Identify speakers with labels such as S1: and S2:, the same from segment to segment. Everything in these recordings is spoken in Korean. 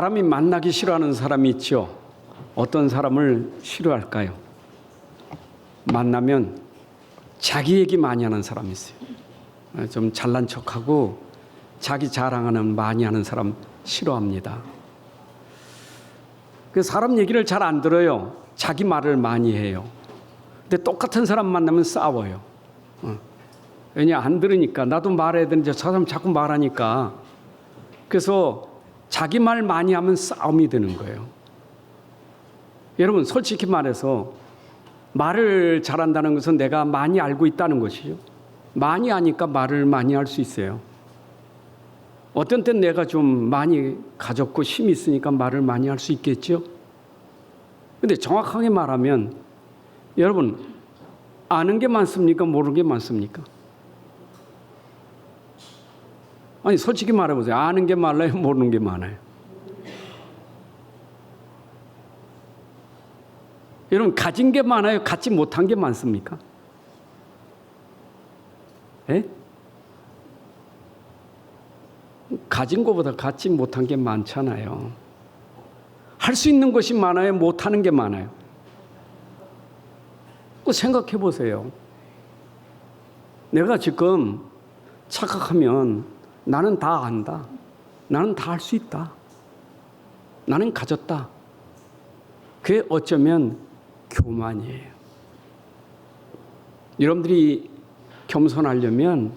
S1: 사람이 만나기 싫어하는 사람이 있죠. 어떤 사람을 싫어할까요? 만나면 자기 얘기 많이 하는 사람이 있어요. 좀 잘난 척하고 자기 자랑하는 많이 하는 사람 싫어합니다. 그 사람 얘기를 잘 안 들어요. 자기 말을 많이 해요. 근데 똑같은 사람 만나면 싸워요. 왜냐, 안 들으니까. 나도 말해야 되는데 저 사람 자꾸 말하니까. 그래서 자기 말 많이 하면 싸움이 되는 거예요. 여러분, 솔직히 말해서 말을 잘한다는 것은 내가 많이 알고 있다는 것이죠. 많이 아니까 말을 많이 할 수 있어요. 어떤 땐 내가 좀 많이 가졌고 힘이 있으니까 말을 많이 할 수 있겠죠. 근데 정확하게 말하면 여러분, 아는 게 많습니까? 모르는 게 많습니까? 아니, 솔직히 말해보세요. 아는 게 많아요? 모르는 게 많아요? 여러분, 가진 게 많아요? 갖지 못한 게 많습니까? 예? 가진 것보다 갖지 못한 게 많잖아요. 할 수 있는 것이 많아요? 못하는 게 많아요? 생각해 보세요. 내가 지금 착각하면 나는 다 안다. 나는 다 할 수 있다. 나는 가졌다. 그게 어쩌면 교만이에요. 여러분들이 겸손하려면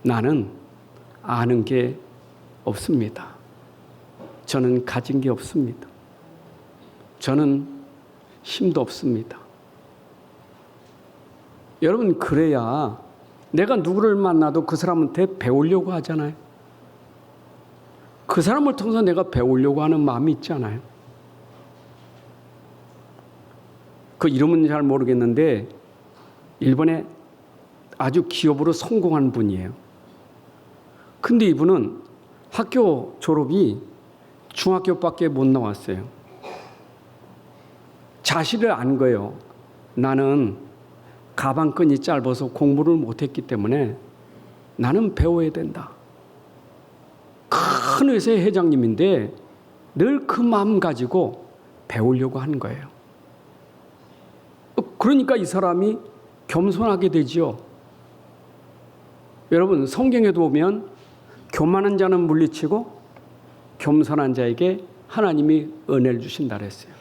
S1: 나는 아는 게 없습니다. 저는 가진 게 없습니다. 저는 힘도 없습니다. 여러분, 그래야 내가 누구를 만나도 그 사람한테 배우려고 하잖아요. 그 사람을 통해서 내가 배우려고 하는 마음이 있잖아요. 그 이름은 잘 모르겠는데 일본에 아주 기업으로 성공한 분이에요. 근데 이분은 학교 졸업이 중학교밖에 못 나왔어요. 자신을 안 거예요. 나는 가방끈이 짧아서 공부를 못했기 때문에 나는 배워야 된다. 큰 회사의 회장님인데 늘 그 마음 가지고 배우려고 하는 거예요. 그러니까 이 사람이 겸손하게 되지요. 여러분, 성경에도 보면 교만한 자는 물리치고 겸손한 자에게 하나님이 은혜를 주신다 그랬어요.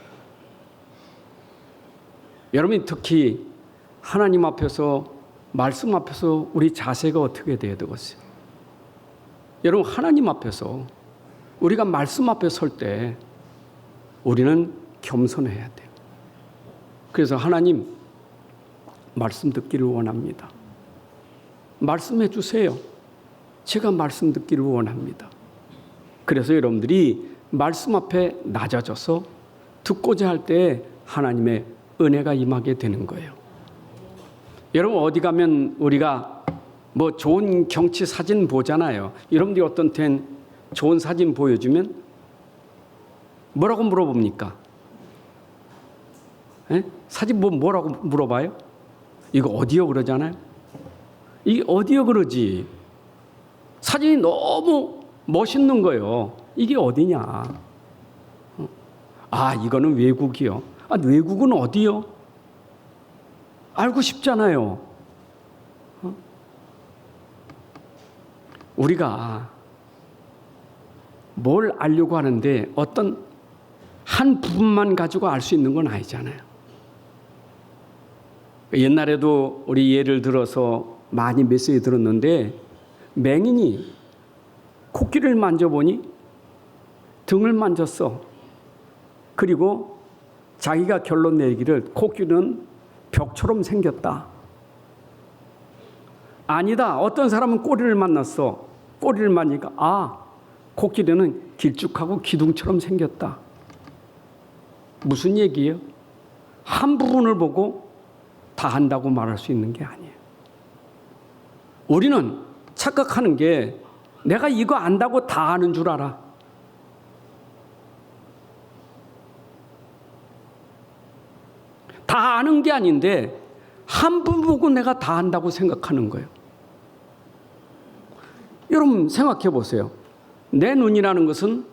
S1: 여러분이 특히 하나님 앞에서, 말씀 앞에서 우리 자세가 어떻게 돼야 되겠어요? 여러분, 하나님 앞에서 우리가 말씀 앞에 설 때 우리는 겸손해야 돼요. 그래서 하나님, 말씀 듣기를 원합니다. 말씀해 주세요. 제가 말씀 듣기를 원합니다. 그래서 여러분들이 말씀 앞에 낮아져서 듣고자 할 때 하나님의 은혜가 임하게 되는 거예요. 여러분, 어디 가면 우리가 뭐 좋은 경치 사진 보잖아요. 여러분들이 어떤 땐 좋은 사진 보여주면 뭐라고 물어봅니까? 에? 사진 뭐라고 물어봐요? 이거 어디요? 그러잖아요. 이게 어디요? 그러지. 사진이 너무 멋있는 거예요. 이게 어디냐? 아, 이거는 외국이요. 아, 외국은 어디요? 알고 싶잖아요. 우리가 뭘 알려고 하는데 어떤 한 부분만 가지고 알 수 있는 건 아니잖아요. 옛날에도 우리 예를 들어서 많이 메시지 들었는데 맹인이 코끼리를 만져보니 등을 만졌어. 그리고 자기가 결론 내기를 코끼리는 벽처럼 생겼다. 아니다. 어떤 사람은 꼬리를 만났어. 꼬리를 만지니까 아, 코끼리는 길쭉하고 기둥처럼 생겼다. 무슨 얘기예요? 한 부분을 보고 다 한다고 말할 수 있는 게 아니에요. 우리는 착각하는 게 내가 이거 안다고 다 아는 줄 알아. 다 아는 게 아닌데 한 부분 보고 내가 다 안다고 생각하는 거예요. 여러분 생각해 보세요. 내 눈이라는 것은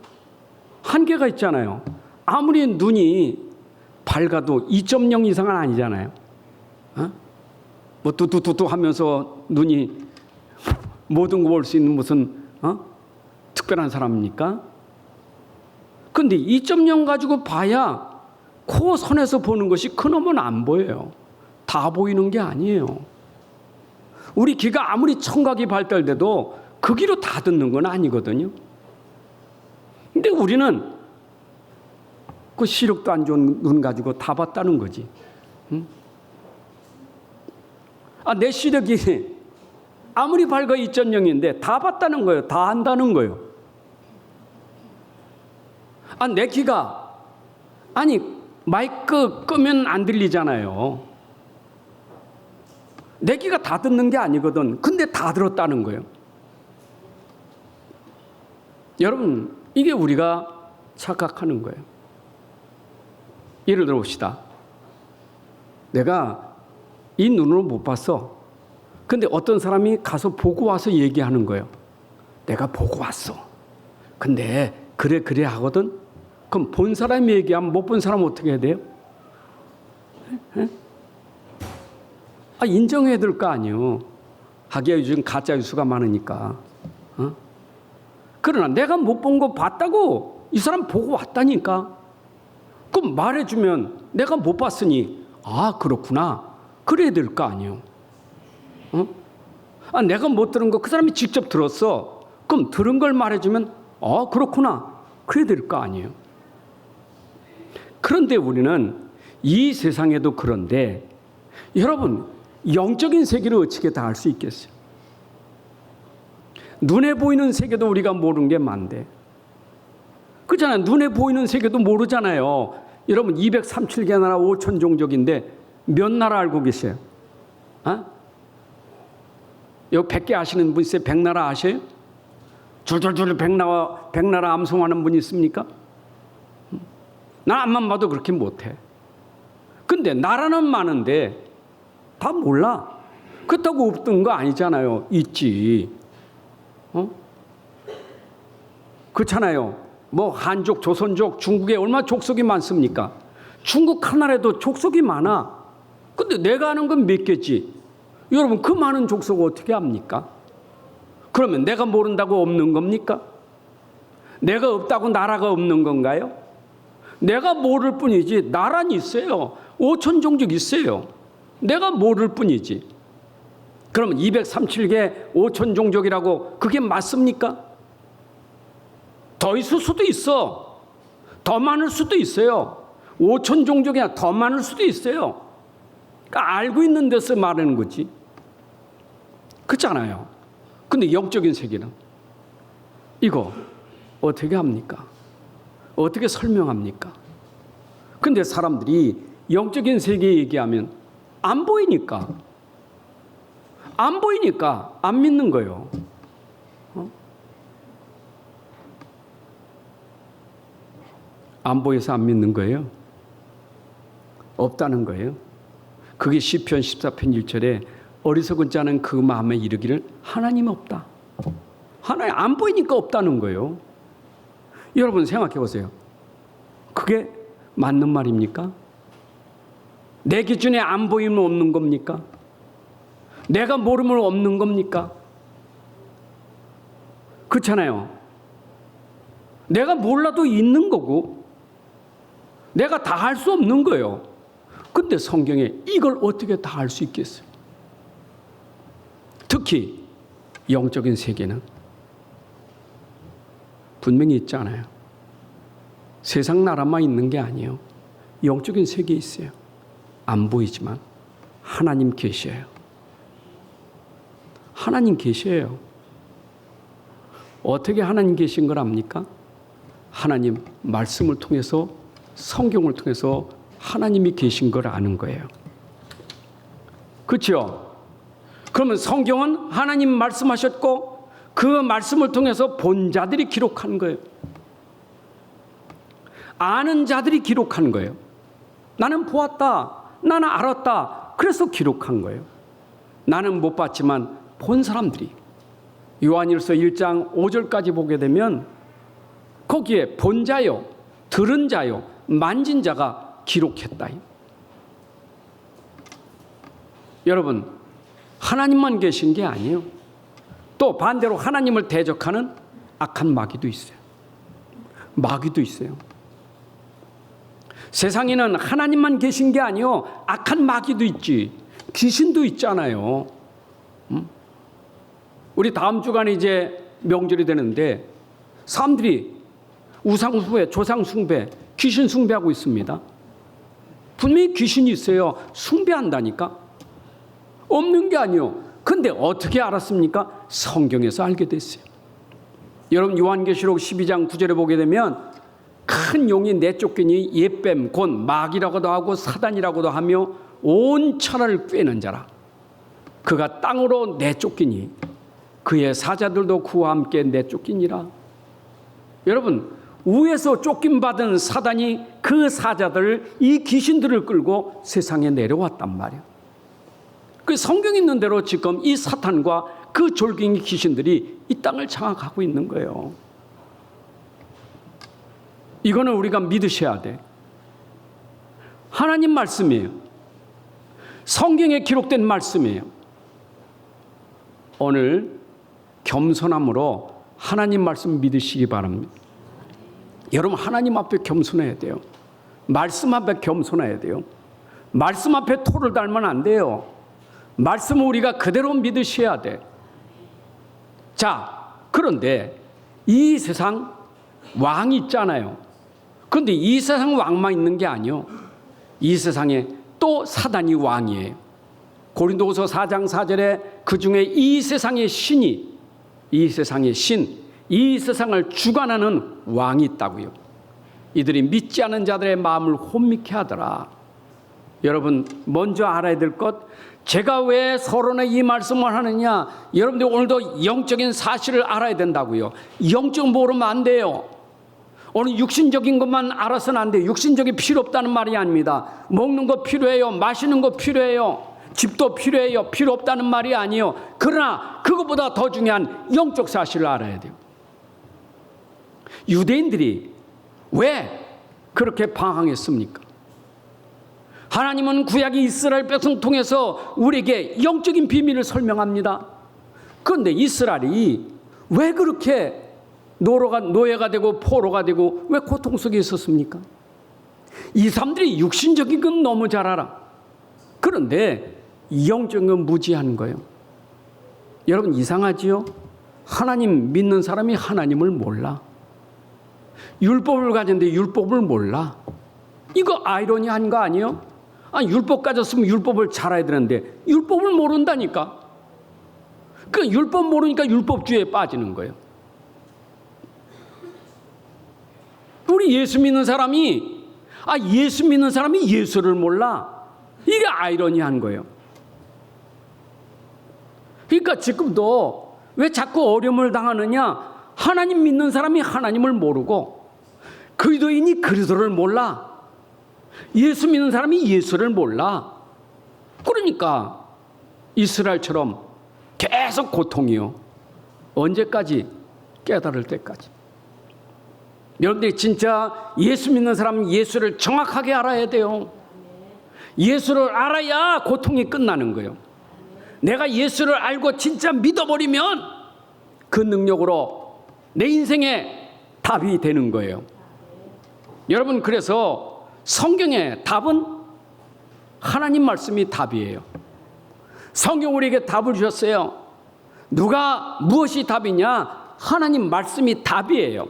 S1: 한계가 있잖아요. 아무리 눈이 밝아도 2.0 이상은 아니잖아요. 뭐 뚜뚜뚜뚜 하면서 눈이 모든 걸 볼 수 있는 무슨 특별한 사람입니까? 근데 2.0 가지고 봐야 그 선에서 보는 것이 그놈은 안 보여요. 다 보이는 게 아니에요. 우리 귀가 아무리 청각이 발달돼도 그 귀로 다 듣는 건 아니거든요. 근데 우리는 그 시력도 안 좋은 눈 가지고 다 봤다는 거지. 내 시력이 아무리 밝아 2.0인데 다 봤다는 거예요. 다 안다는 거예요. 내 귀가 마이크 끄면 안 들리잖아요. 내 귀가 다 듣는 게 아니거든. 근데 다 들었다는 거예요. 여러분, 이게 우리가 착각하는 거예요. 예를 들어 봅시다. 내가 이 눈으로 못 봤어. 근데 어떤 사람이 가서 보고 와서 얘기하는 거예요. 내가 보고 왔어. 근데 그래 하거든. 그럼 본 사람이 얘기하면 못 본 사람 어떻게 해야 돼요? 인정해야 될 거 아니에요. 하기야 요즘 가짜 뉴스가 많으니까. 그러나 내가 못 본 거 봤다고 이 사람 보고 왔다니까. 그럼 말해주면 내가 못 봤으니 그렇구나. 그래야 될 거 아니에요. 내가 못 들은 거 그 사람이 직접 들었어. 그럼 들은 걸 말해주면 그렇구나. 그래야 될 거 아니에요. 그런데 우리는 이 세상에도 그런데 여러분 영적인 세계를 어떻게 다 알 수 있겠어요? 눈에 보이는 세계도 우리가 모르는 게 많은데 그렇잖아요. 눈에 보이는 세계도 모르잖아요. 여러분 237개 나라 5천 종족인데 몇 나라 알고 계세요? 여기 100개 아시는 분 있어요? 100나라 아셔요? 줄줄줄 100나라 암송하는 분 있습니까? 난 앞만 봐도 그렇게 못해. 근데 나라는 많은데 다 몰라. 그렇다고 없던 거 아니잖아요. 있지. 그렇잖아요. 뭐 한족, 조선족, 중국에 얼마나 족속이 많습니까? 중국 하나라도 족속이 많아. 근데 내가 아는 건 몇 개지. 여러분 그 많은 족속을 어떻게 압니까? 그러면 내가 모른다고 없는 겁니까? 내가 없다고 나라가 없는 건가요? 내가 모를 뿐이지 나라는 있어요. 5천 종족 있어요. 내가 모를 뿐이지. 그러면 237개 5천 종족이라고 그게 맞습니까? 더 있을 수도 있어. 더 많을 수도 있어요. 5천 종족이나 더 많을 수도 있어요. 그러니까 알고 있는 데서 말하는 거지. 그렇잖아요. 근데 영적인 세계는 이거 어떻게 합니까? 어떻게 설명합니까? 근데 사람들이 영적인 세계 얘기하면 안 보이니까 안 믿는 거예요. 안 보여서 안 믿는 거예요. 없다는 거예요. 그게 시편 14편 1절에 어리석은 자는 그 마음에 이르기를 하나님 없다. 하나님 안 보이니까 없다는 거예요. 여러분 생각해 보세요. 그게 맞는 말입니까? 내 기준에 안 보이면 없는 겁니까? 내가 모르면 없는 겁니까? 그렇잖아요. 내가 몰라도 있는 거고 내가 다 할 수 없는 거예요. 근데 성경에 이걸 어떻게 다 할 수 있겠어요? 특히 영적인 세계는 분명히 있잖아요. 세상 나라만 있는 게 아니에요. 영적인 세계에 있어요. 안 보이지만 하나님 계셔요. 하나님 계셔요. 어떻게 하나님 계신 걸 압니까? 하나님 말씀을 통해서 성경을 통해서 하나님이 계신 걸 아는 거예요. 그렇죠? 그러면 성경은 하나님 말씀하셨고 그 말씀을 통해서 본 자들이 기록한 거예요. 아는 자들이 기록한 거예요. 나는 보았다. 나는 알았다. 그래서 기록한 거예요. 나는 못 봤지만 본 사람들이 요한일서 1장 5절까지 보게 되면 거기에 본 자요, 들은 자요, 만진 자가 기록했다. 여러분, 하나님만 계신 게 아니에요. 또 반대로 하나님을 대적하는 악한 마귀도 있어요. 마귀도 있어요. 세상에는 하나님만 계신 게 아니요, 악한 마귀도 있지, 귀신도 있잖아요. 우리 다음 주간에 이제 명절이 되는데 사람들이 우상 숭배, 조상 숭배, 귀신 숭배하고 있습니다. 분명히 귀신이 있어요. 숭배한다니까. 없는 게 아니요. 근데 어떻게 알았습니까? 성경에서 알게 됐어요. 여러분, 요한계시록 12장 9절에 보게 되면 큰 용이 내쫓기니 옛뱀 곧 마귀라고도 하고 사단이라고도 하며 온 천하를 꿰는 자라. 그가 땅으로 내쫓기니 그의 사자들도 그와 함께 내쫓기니라. 여러분, 위에서 쫓김받은 사단이 그 사자들, 이 귀신들을 끌고 세상에 내려왔단 말이에요. 그 성경 있는 대로 지금 이 사탄과 그 졸갱이 귀신들이 이 땅을 장악하고 있는 거예요. 이거는 우리가 믿으셔야 돼. 하나님 말씀이에요. 성경에 기록된 말씀이에요. 오늘 겸손함으로 하나님 말씀 믿으시기 바랍니다. 여러분, 하나님 앞에 겸손해야 돼요. 말씀 앞에 겸손해야 돼요. 말씀 앞에 토를 달면 안 돼요. 말씀을 우리가 그대로 믿으셔야 돼. 자, 그런데 이 세상 왕이 있잖아요. 그런데 이 세상 왕만 있는 게 아니요, 이 세상에 또 사단이 왕이에요. 고린도후서 4장 4절에 그 중에 이 세상의 신이, 이 세상의 신, 이 세상을 주관하는 왕이 있다고요. 이들이 믿지 않은 자들의 마음을 혼미케 하더라. 여러분, 먼저 알아야 될 것, 제가 왜 서론에 이 말씀을 하느냐, 여러분들 오늘도 영적인 사실을 알아야 된다고요. 영적 모르면 안 돼요. 오늘 육신적인 것만 알아서는 안 돼요. 육신적이 필요 없다는 말이 아닙니다. 먹는 거 필요해요. 마시는 거 필요해요. 집도 필요해요. 필요 없다는 말이 아니에요. 그러나 그것보다 더 중요한 영적 사실을 알아야 돼요. 유대인들이 왜 그렇게 방황했습니까? 하나님은 구약의 이스라엘 백성 통해서 우리에게 영적인 비밀을 설명합니다. 그런데 이스라엘이 왜 그렇게 노예가 되고 포로가 되고 왜 고통 속에 있었습니까? 이 사람들이 육신적인 건 너무 잘 알아. 그런데 영적인 건 무지한 거예요. 여러분, 이상하지요? 하나님 믿는 사람이 하나님을 몰라. 율법을 가졌는데 율법을 몰라. 이거 아이러니한 거 아니에요? 아니, 율법 가졌으면 율법을 잘 알아야 되는데 율법을 모른다니까. 그 율법 모르니까 율법주의에 빠지는 거예요. 우리 예수 믿는 사람이 예수 믿는 사람이 예수를 몰라. 이게 아이러니한 거예요. 그러니까 지금도 왜 자꾸 어려움을 당하느냐? 하나님 믿는 사람이 하나님을 모르고 그리스도인이 그리스도를 몰라. 예수 믿는 사람이 예수를 몰라. 그러니까 이스라엘처럼 계속 고통이요. 언제까지? 깨달을 때까지. 여러분들이 진짜 예수 믿는 사람은 예수를 정확하게 알아야 돼요. 예수를 알아야 고통이 끝나는 거예요. 내가 예수를 알고 진짜 믿어버리면 그 능력으로 내 인생의 답이 되는 거예요. 여러분, 그래서 성경의 답은 하나님 말씀이 답이에요. 성경 우리에게 답을 주셨어요. 누가 무엇이 답이냐? 하나님 말씀이 답이에요.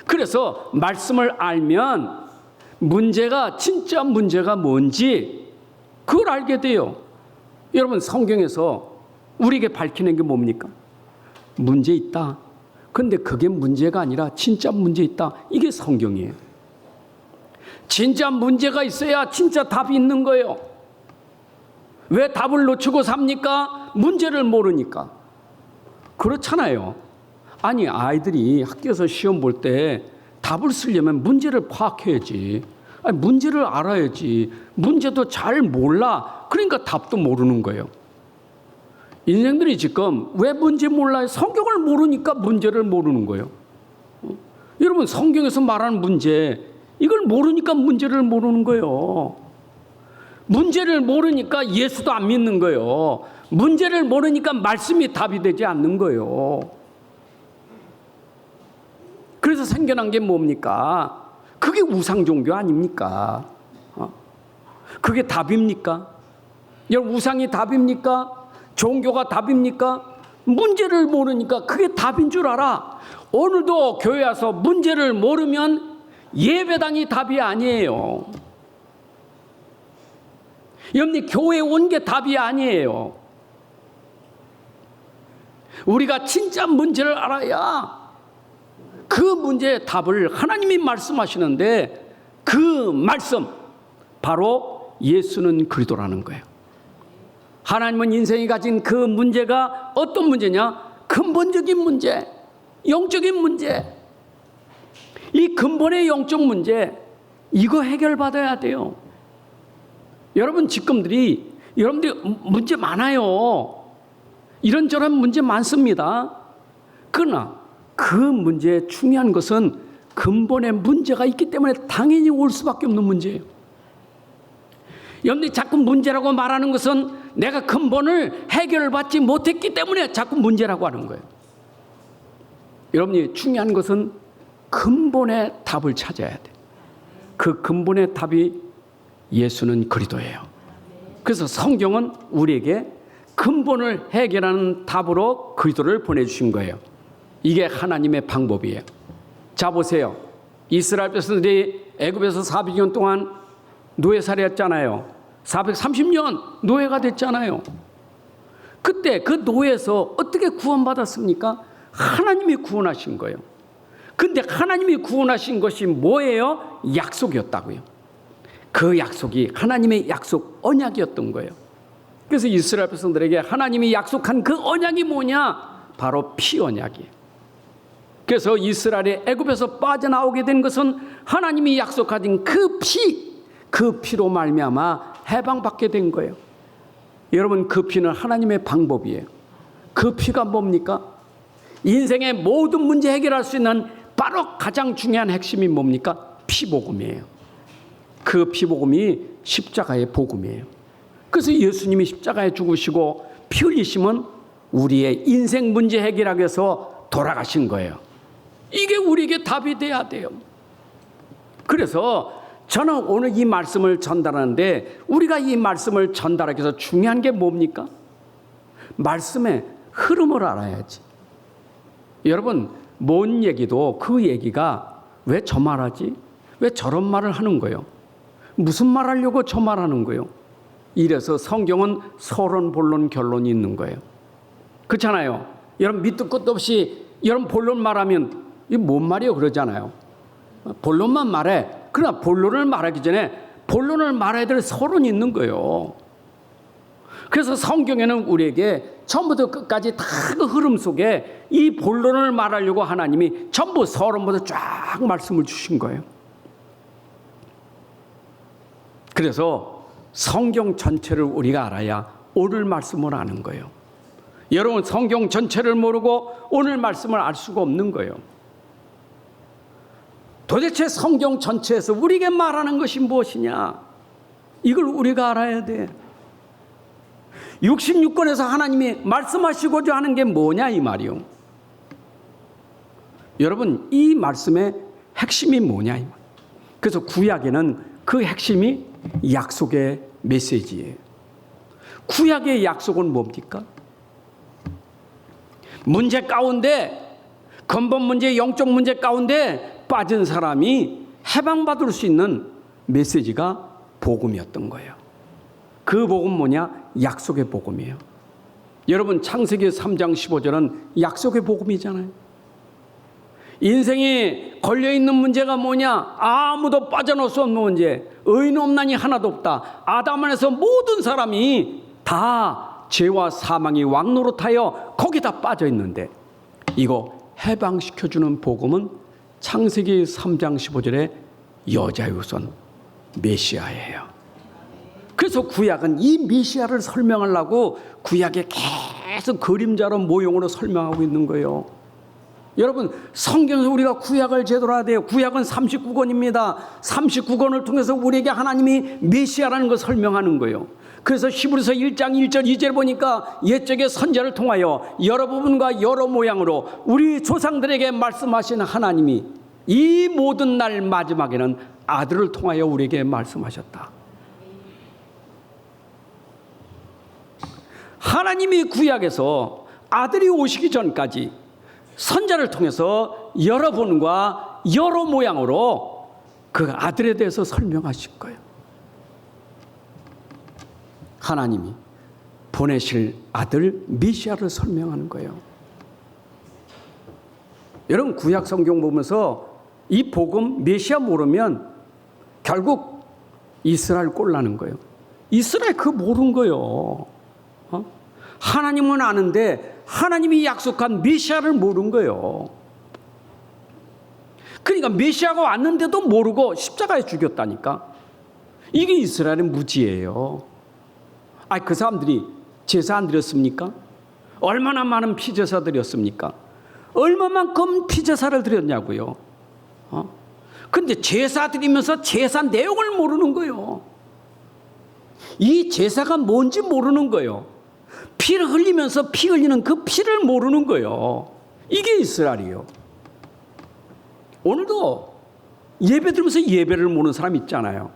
S1: 그래서 말씀을 알면 문제가, 진짜 문제가 뭔지 그걸 알게 돼요. 여러분, 성경에서 우리에게 밝히는 게 뭡니까? 문제 있다. 근데 그게 문제가 아니라 진짜 문제 있다. 이게 성경이에요. 진짜 문제가 있어야 진짜 답이 있는 거예요. 왜 답을 놓치고 삽니까? 문제를 모르니까. 그렇잖아요. 아니, 아이들이 학교에서 시험 볼 때 답을 쓰려면 문제를 파악해야지. 아니, 문제를 알아야지. 문제도 잘 몰라. 그러니까 답도 모르는 거예요. 인생들이 지금 왜 문제 몰라요? 성경을 모르니까 문제를 모르는 거예요. 여러분, 성경에서 말하는 문제, 이걸 모르니까 문제를 모르는 거예요. 문제를 모르니까 예수도 안 믿는 거예요. 문제를 모르니까 말씀이 답이 되지 않는 거예요. 그래서 생겨난 게 뭡니까? 그게 우상 종교 아닙니까? 그게 답입니까? 여러분, 우상이 답입니까? 종교가 답입니까? 문제를 모르니까 그게 답인 줄 알아. 오늘도 교회 와서 문제를 모르면 예배당이 답이 아니에요. 여러분이 교회 온 게 답이 아니에요. 우리가 진짜 문제를 알아야 그 문제의 답을 하나님이 말씀하시는데, 그 말씀 바로 예수는 그리스도라는 거예요. 하나님은 인생이 가진 그 문제가 어떤 문제냐? 근본적인 문제, 영적인 문제. 이 근본의 영적 문제, 이거 해결받아야 돼요. 여러분, 여러분들 문제 많아요. 이런저런 문제 많습니다. 그러나 그 문제의 중요한 것은 근본의 문제가 있기 때문에 당연히 올 수밖에 없는 문제예요. 여러분들이 자꾸 문제라고 말하는 것은 내가 근본을 해결받지 못했기 때문에 자꾸 문제라고 하는 거예요. 여러분이 중요한 것은 근본의 답을 찾아야 돼. 그 근본의 답이 예수는 그리스도예요. 그래서 성경은 우리에게 근본을 해결하는 답으로 그리스도를 보내주신 거예요. 이게 하나님의 방법이에요. 자, 보세요. 이스라엘 백성들이 애굽에서 400년 동안 노예살이했잖아요. 430년 노예가 됐잖아요. 그때 그 노예에서 어떻게 구원받았습니까? 하나님이 구원하신 거예요. 근데 하나님이 구원하신 것이 뭐예요? 약속이었다고요. 그 약속이 하나님의 약속 언약이었던 거예요. 그래서 이스라엘 백성들에게 하나님이 약속한 그 언약이 뭐냐? 바로 피 언약이에요. 그래서 이스라엘이 애굽에서 빠져나오게 된 것은 하나님이 약속하신 그 피로 말미암아 해방받게 된 거예요. 여러분, 그 피는 하나님의 방법이에요. 그 피가 뭡니까? 인생의 모든 문제 해결할 수 있는 바로 가장 중요한 핵심이 뭡니까? 피복음이에요. 그 피복음이 십자가의 복음이에요. 그래서 예수님이 십자가에 죽으시고 피 흘리심은 우리의 인생 문제 해결하기 위해서 돌아가신 거예요. 이게 우리에게 답이 돼야 돼요. 그래서 저는 오늘 이 말씀을 전달하는데, 우리가 이 말씀을 전달하기 위해서 중요한 게 뭡니까? 말씀의 흐름을 알아야지. 여러분, 뭔 얘기도 그 얘기가 왜 저 말하지? 왜 저런 말을 하는 거예요? 무슨 말 하려고 저 말하는 거예요? 이래서 성경은 서론, 본론, 결론이 있는 거예요. 그렇잖아요. 여러분, 밑도 끝도 없이 여러분 본론 말하면 이게 뭔 말이에요? 그러잖아요. 본론만 말해. 그러나 본론을 말하기 전에 본론을 말해야 될 서론이 있는 거예요. 그래서 성경에는 우리에게 처음부터 끝까지 다 그 흐름 속에 이 본론을 말하려고 하나님이 전부 서론부터 쫙 말씀을 주신 거예요. 그래서 성경 전체를 우리가 알아야 오늘 말씀을 아는 거예요. 여러분, 성경 전체를 모르고 오늘 말씀을 알 수가 없는 거예요. 도대체 성경 전체에서 우리에게 말하는 것이 무엇이냐? 이걸 우리가 알아야 돼. 66권에서 하나님이 말씀하시고자 하는 게 뭐냐 이 말이요. 여러분, 이 말씀의 핵심이 뭐냐 이 말. 그래서 구약에는 그 핵심이 약속의 메시지예요. 구약의 약속은 뭡니까? 문제 가운데, 근본 문제, 영적 문제 가운데 빠진 사람이 해방받을 수 있는 메시지가 복음이었던 거예요. 그 복음 뭐냐? 약속의 복음이에요. 여러분, 창세기 3장 15절은 약속의 복음이잖아요. 인생이 걸려있는 문제가 뭐냐? 아무도 빠져나올 수 없는 문제. 의인 없나니 하나도 없다. 아담 안에서 모든 사람이 다 죄와 사망이 왕노릇하여 거기다 빠져 있는데, 이거 해방시켜주는 복음은 창세기 3장 15절의 여자의 선 메시아예요. 그래서 구약은 이 메시아를 설명하려고 구약에 계속 그림자로 모형으로 설명하고 있는 거예요. 여러분, 성경에서 우리가 구약을 제대로 해야 돼요. 구약은 39권입니다. 39권을 통해서 우리에게 하나님이 메시아라는 걸 설명하는 거예요. 그래서 히브리서 1장 1절 2절 보니까 옛적의 선지자를 통하여 여러 부분과 여러 모양으로 우리 조상들에게 말씀하신 하나님이 이 모든 날 마지막에는 아들을 통하여 우리에게 말씀하셨다. 하나님이 구약에서 아들이 오시기 전까지 선자를 통해서 여러 분과 여러 모양으로 그 아들에 대해서 설명하실 거예요. 하나님이 보내실 아들 메시아를 설명하는 거예요. 여러분, 구약 성경 보면서 이 복음 메시아 모르면 결국 이스라엘 꼴나는 거예요. 이스라엘 그거 모르는 거예요. 하나님은 아는데 하나님이 약속한 메시아를 모르는 거예요. 그러니까 메시아가 왔는데도 모르고 십자가에 죽였다니까. 이게 이스라엘의 무지예요. 그 사람들이 제사 안 드렸습니까? 얼마나 많은 피제사 드렸습니까? 얼마만큼 피제사를 드렸냐고요. 근데 제사 드리면서 제사 내용을 모르는 거예요. 이 제사가 뭔지 모르는 거예요. 피를 흘리면서 피 흘리는 그 피를 모르는 거예요. 이게 이스라엘이에요. 오늘도 예배 드리면서 예배를 모르는 사람 있잖아요.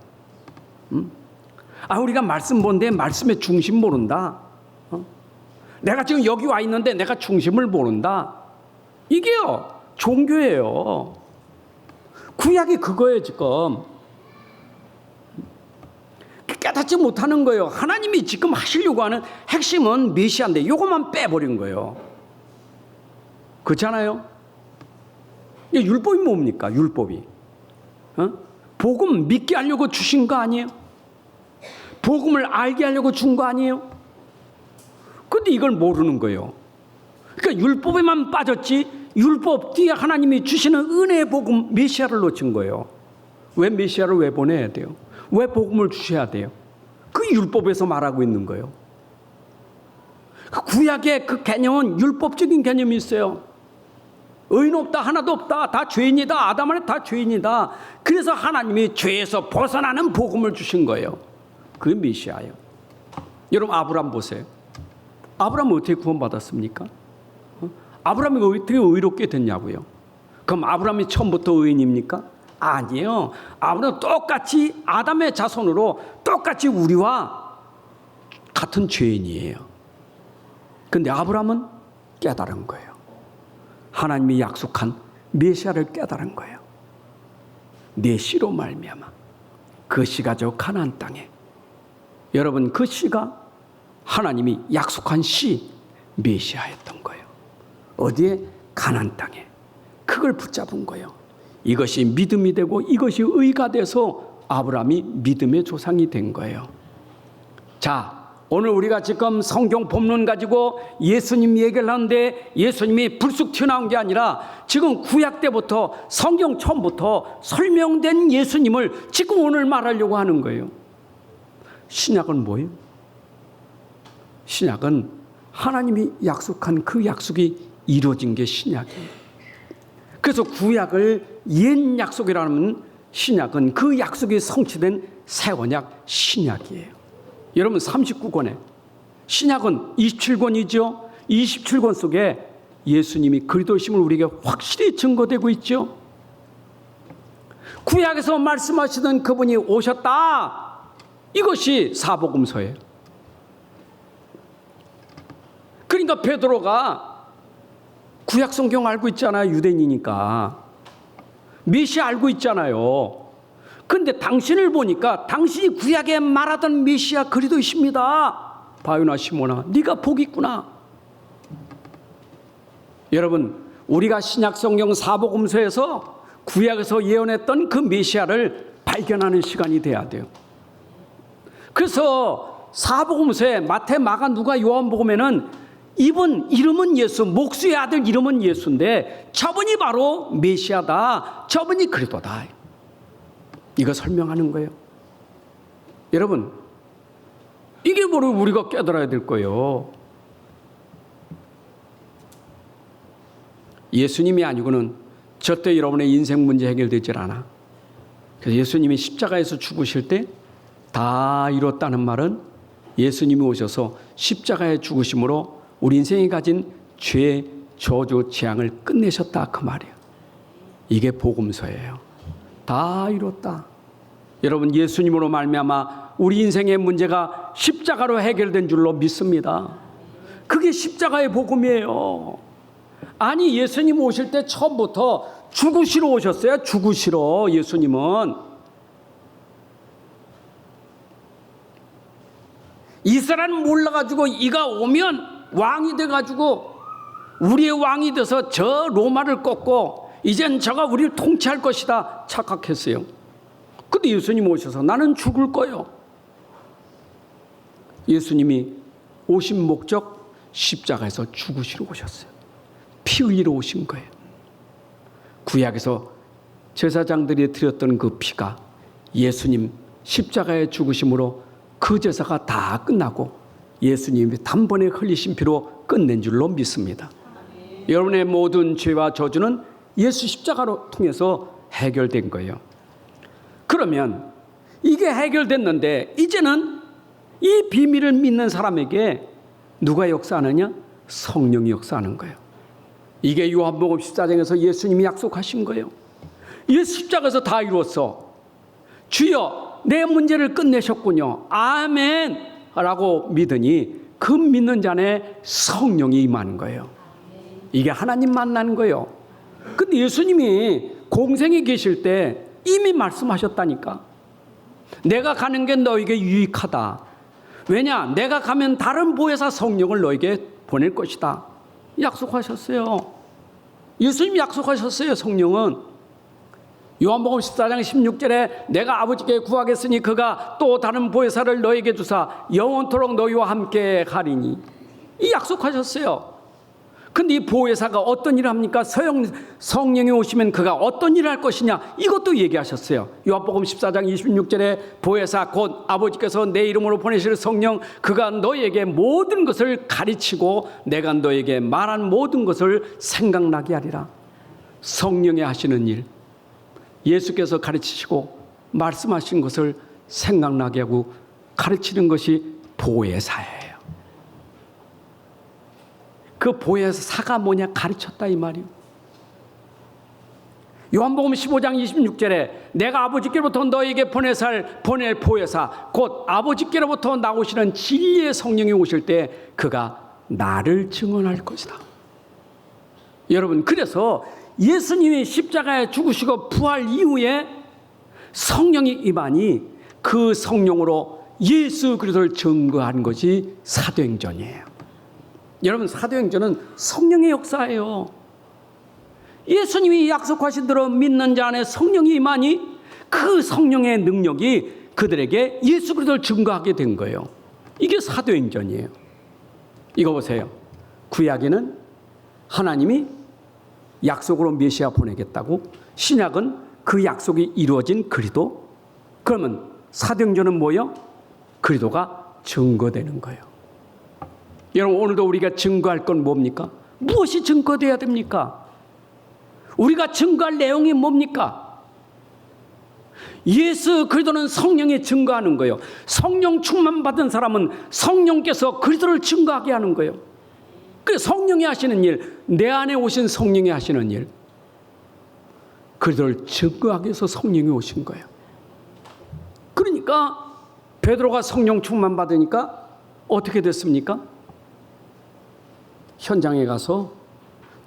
S1: 우리가 말씀 본데 말씀의 중심 모른다. 내가 지금 여기 와 있는데 내가 중심을 모른다. 이게요, 종교예요. 구약이 그거예요, 지금. 깨닫지 못하는 거예요. 하나님이 지금 하시려고 하는 핵심은 메시아인데 이것만 빼버린 거예요. 그렇잖아요? 율법이 뭡니까? 율법이 복음 믿게 하려고 주신 거 아니에요? 복음을 알게 하려고 준 거 아니에요? 그런데 이걸 모르는 거예요. 그러니까 율법에만 빠졌지 율법 뒤에 하나님이 주시는 은혜의 복음 메시아를 놓친 거예요. 왜 메시아를 왜 보내야 돼요? 왜 복음을 주셔야 돼요? 그 율법에서 말하고 있는 거예요. 구약의 그 개념은 율법적인 개념이 있어요. 의인 없다, 하나도 없다, 다 죄인이다, 아담 안에 다 죄인이다. 그래서 하나님이 죄에서 벗어나는 복음을 주신 거예요. 그게 메시아예요. 여러분, 아브라함 보세요. 아브라함은 어떻게 구원받았습니까? 아브라함이 어떻게 의롭게 됐냐고요? 그럼 아브라함이 처음부터 의인입니까? 아니에요. 아브라함은 똑같이 아담의 자손으로 똑같이 우리와 같은 죄인이에요. 그런데 아브라함은 깨달은 거예요. 하나님이 약속한 메시아를 깨달은 거예요. 내 씨로 말미암아 그 씨가 저 가나안 땅에. 여러분, 그 씨가 하나님이 약속한 씨 메시아였던 거예요. 어디에? 가나안 땅에. 그걸 붙잡은 거예요. 이것이 믿음이 되고 이것이 의가 돼서 아브라함이 믿음의 조상이 된 거예요. 자, 오늘 우리가 지금 성경 본문 가지고 예수님 얘기를 하는데 예수님이 불쑥 튀어나온 게 아니라 지금 구약 때부터 성경 처음부터 설명된 예수님을 지금 오늘 말하려고 하는 거예요. 신약은 뭐예요? 신약은 하나님이 약속한 그 약속이 이루어진 게 신약이에요. 그래서 구약을 옛 약속이라면 신약은 그 약속이 성취된 새 언약 신약이에요. 여러분, 39권에 신약은 27권이죠. 27권 속에 예수님이 그리스도심을 우리에게 확실히 증거되고 있죠. 구약에서 말씀하시던 그분이 오셨다. 이것이 사복음서예요. 그러니까 베드로가 구약 성경 알고 있잖아요. 유대인이니까. 메시아 알고 있잖아요. 그런데 당신을 보니까 당신이 구약에 말하던 메시아 그리스도이십니다. 바요나 시몬아, 네가 복 있구나. 여러분, 우리가 신약 성경 사복음서에서 구약에서 예언했던 그 메시아를 발견하는 시간이 돼야 돼요. 그래서 사복음서에 마태, 마가, 누가, 요한복음에는 이분 이름은 예수, 목수의 아들 이름은 예수인데 저분이 바로 메시아다, 저분이 그리스도다. 이거 설명하는 거예요. 여러분, 이게 바로 우리가 깨달아야 될 거예요. 예수님이 아니고는 절대 여러분의 인생 문제 해결되질 않아. 그래서 예수님이 십자가에서 죽으실 때 다 이뤘다는 말은 예수님이 오셔서 십자가의 죽으심으로 우리 인생이 가진 죄, 저주, 재앙을 끝내셨다 그 말이에요. 이게 복음서예요. 다 이뤘다. 여러분, 예수님으로 말미암아 우리 인생의 문제가 십자가로 해결된 줄로 믿습니다. 그게 십자가의 복음이에요. 아니, 예수님 오실 때 처음부터 죽으시러 오셨어요. 죽으시러. 예수님은 이스라엘 몰라가지고 이가 오면 왕이 돼가지고 우리의 왕이 돼서 저 로마를 꺾고 이젠 저가 우리를 통치할 것이다 착각했어요. 근데 예수님 오셔서 나는 죽을 거요. 예수님이 오신 목적, 십자가에서 죽으시러 오셨어요. 피 흘리러 오신 거예요. 구약에서 제사장들이 드렸던 그 피가 예수님 십자가의 죽으심으로 그 제사가 다 끝나고 예수님이 단번에 흘리신 피로 끝낸 줄로 믿습니다. 여러분의 모든 죄와 저주는 예수 십자가로 통해서 해결된 거예요. 그러면 이게 해결됐는데 이제는 이 비밀을 믿는 사람에게 누가 역사하느냐? 성령이 역사하는 거예요. 이게 요한복음 14장에서 예수님이 약속하신 거예요. 예수 십자가에서 다 이루었어. 주여 내 문제를 끝내셨군요. 아멘 라고 믿으니 그 믿는 자 안에 성령이 임하는 거예요. 이게 하나님 만나는 거예요. 근데 예수님이 공생에 계실 때 이미 말씀하셨다니까. 내가 가는 게 너에게 유익하다. 왜냐? 내가 가면 다른 보혜사 성령을 너에게 보낼 것이다. 약속하셨어요. 예수님이 약속하셨어요. 성령은. 요한복음 14장 16절에 내가 아버지께 구하겠으니 그가 또 다른 보혜사를 너에게 주사 영원토록 너희와 함께 가리니. 이 약속하셨어요. 근데 이 보혜사가 어떤 일을 합니까? 성령이 오시면 그가 어떤 일을 할 것이냐, 이것도 얘기하셨어요. 요한복음 14장 26절에 보혜사 곧 아버지께서 내 이름으로 보내실 성령, 그가 너에게 모든 것을 가르치고 내가 너에게 말한 모든 것을 생각나게 하리라. 성령이 하시는 일, 예수께서 가르치시고 말씀하신 것을 생각나게 하고 가르치는 것이 보혜사예요. 그 보혜사가 뭐냐? 가르쳤다 이 말이에요. 요한복음 15장 26절에 내가 아버지께로부터 너에게 보낼 보혜사 곧 아버지께로부터 나오시는 진리의 성령이 오실 때 그가 나를 증언할 것이다. 여러분, 그래서 예수님이 십자가에 죽으시고 부활 이후에 성령이 임하니 그 성령으로 예수 그리스도를 증거한 것이 사도행전이에요. 여러분, 사도행전은 성령의 역사예요. 예수님이 약속하신 대로 믿는 자 안에 성령이 임하니 그 성령의 능력이 그들에게 예수 그리스도를 증거하게 된 거예요. 이게 사도행전이에요. 이거 보세요. 구약에는 하나님이 약속으로 메시아 보내겠다고, 신약은 그 약속이 이루어진 그리스도. 그러면 사도행전은 뭐예요? 그리스도가 증거되는 거예요. 여러분, 오늘도 우리가 증거할 건 뭡니까? 무엇이 증거돼야 됩니까? 우리가 증거할 내용이 뭡니까? 예수 그리스도는 성령이 증거하는 거예요. 성령 충만 받은 사람은 성령께서 그리스도를 증거하게 하는 거예요. 그 성령이 하시는 일, 내 안에 오신 성령이 하시는 일, 그리스도를 증거하기 위해서 성령이 오신 거예요. 그러니까 베드로가 성령 충만 받으니까 어떻게 됐습니까? 현장에 가서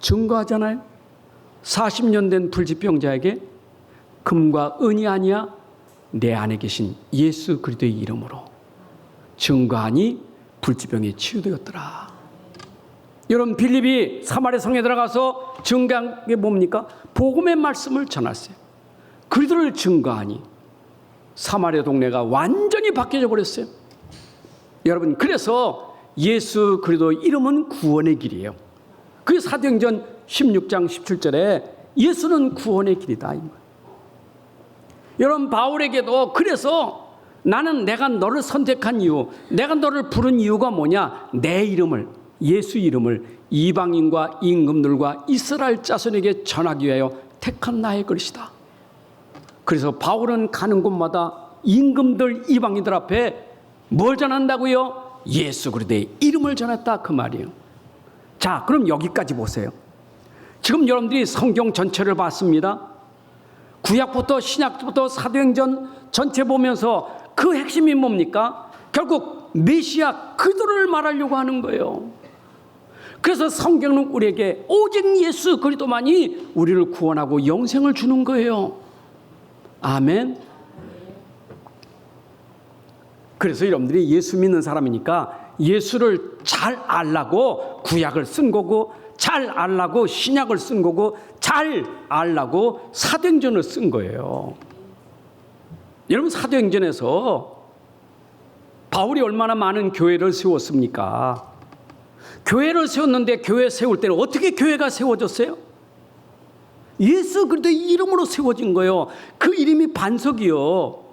S1: 증거하잖아요. 40년 된 불치병자에게 금과 은이 아니야 내 안에 계신 예수 그리스도의 이름으로 증거하니 불치병이 치유되었더라. 여러분, 빌립이 사마리아 성에 들어가서 증거한 게 뭡니까? 복음의 말씀을 전했어요. 그리스도를 증거하니 사마리아 동네가 완전히 바뀌어 버렸어요. 여러분, 그래서 예수 그리스도 이름은 구원의 길이에요. 그게 사도행전 16장 17절에 예수는 구원의 길이다. 여러분, 바울에게도 그래서 나는 내가 너를 선택한 이유, 내가 너를 부른 이유가 뭐냐? 내 이름을, 예수 이름을 이방인과 임금들과 이스라엘 자손에게 전하기 위하여 택한 나의 것이다. 그래서 바울은 가는 곳마다 임금들 이방인들 앞에 뭘 전한다고요? 예수 그리스도의 이름을 전했다 그 말이에요. 자, 그럼 여기까지 보세요. 지금 여러분들이 성경 전체를 봤습니다. 구약부터 신약부터 사도행전 전체 보면서 그 핵심이 뭡니까? 결국 메시아 그리스도를 말하려고 하는 거예요. 그래서 성경은 우리에게 오직 예수 그리스도만이 우리를 구원하고 영생을 주는 거예요. 아멘. 그래서 여러분들이 예수 믿는 사람이니까 예수를 잘 알라고 구약을 쓴 거고, 잘 알라고 신약을 쓴 거고, 잘 알라고 사도행전을 쓴 거예요. 여러분, 사도행전에서 바울이 얼마나 많은 교회를 세웠습니까? 교회를 세웠는데 교회 세울 때는 어떻게 교회가 세워졌어요? 예수 그리스도의 이름으로 세워진 거예요. 그 이름이 반석이요.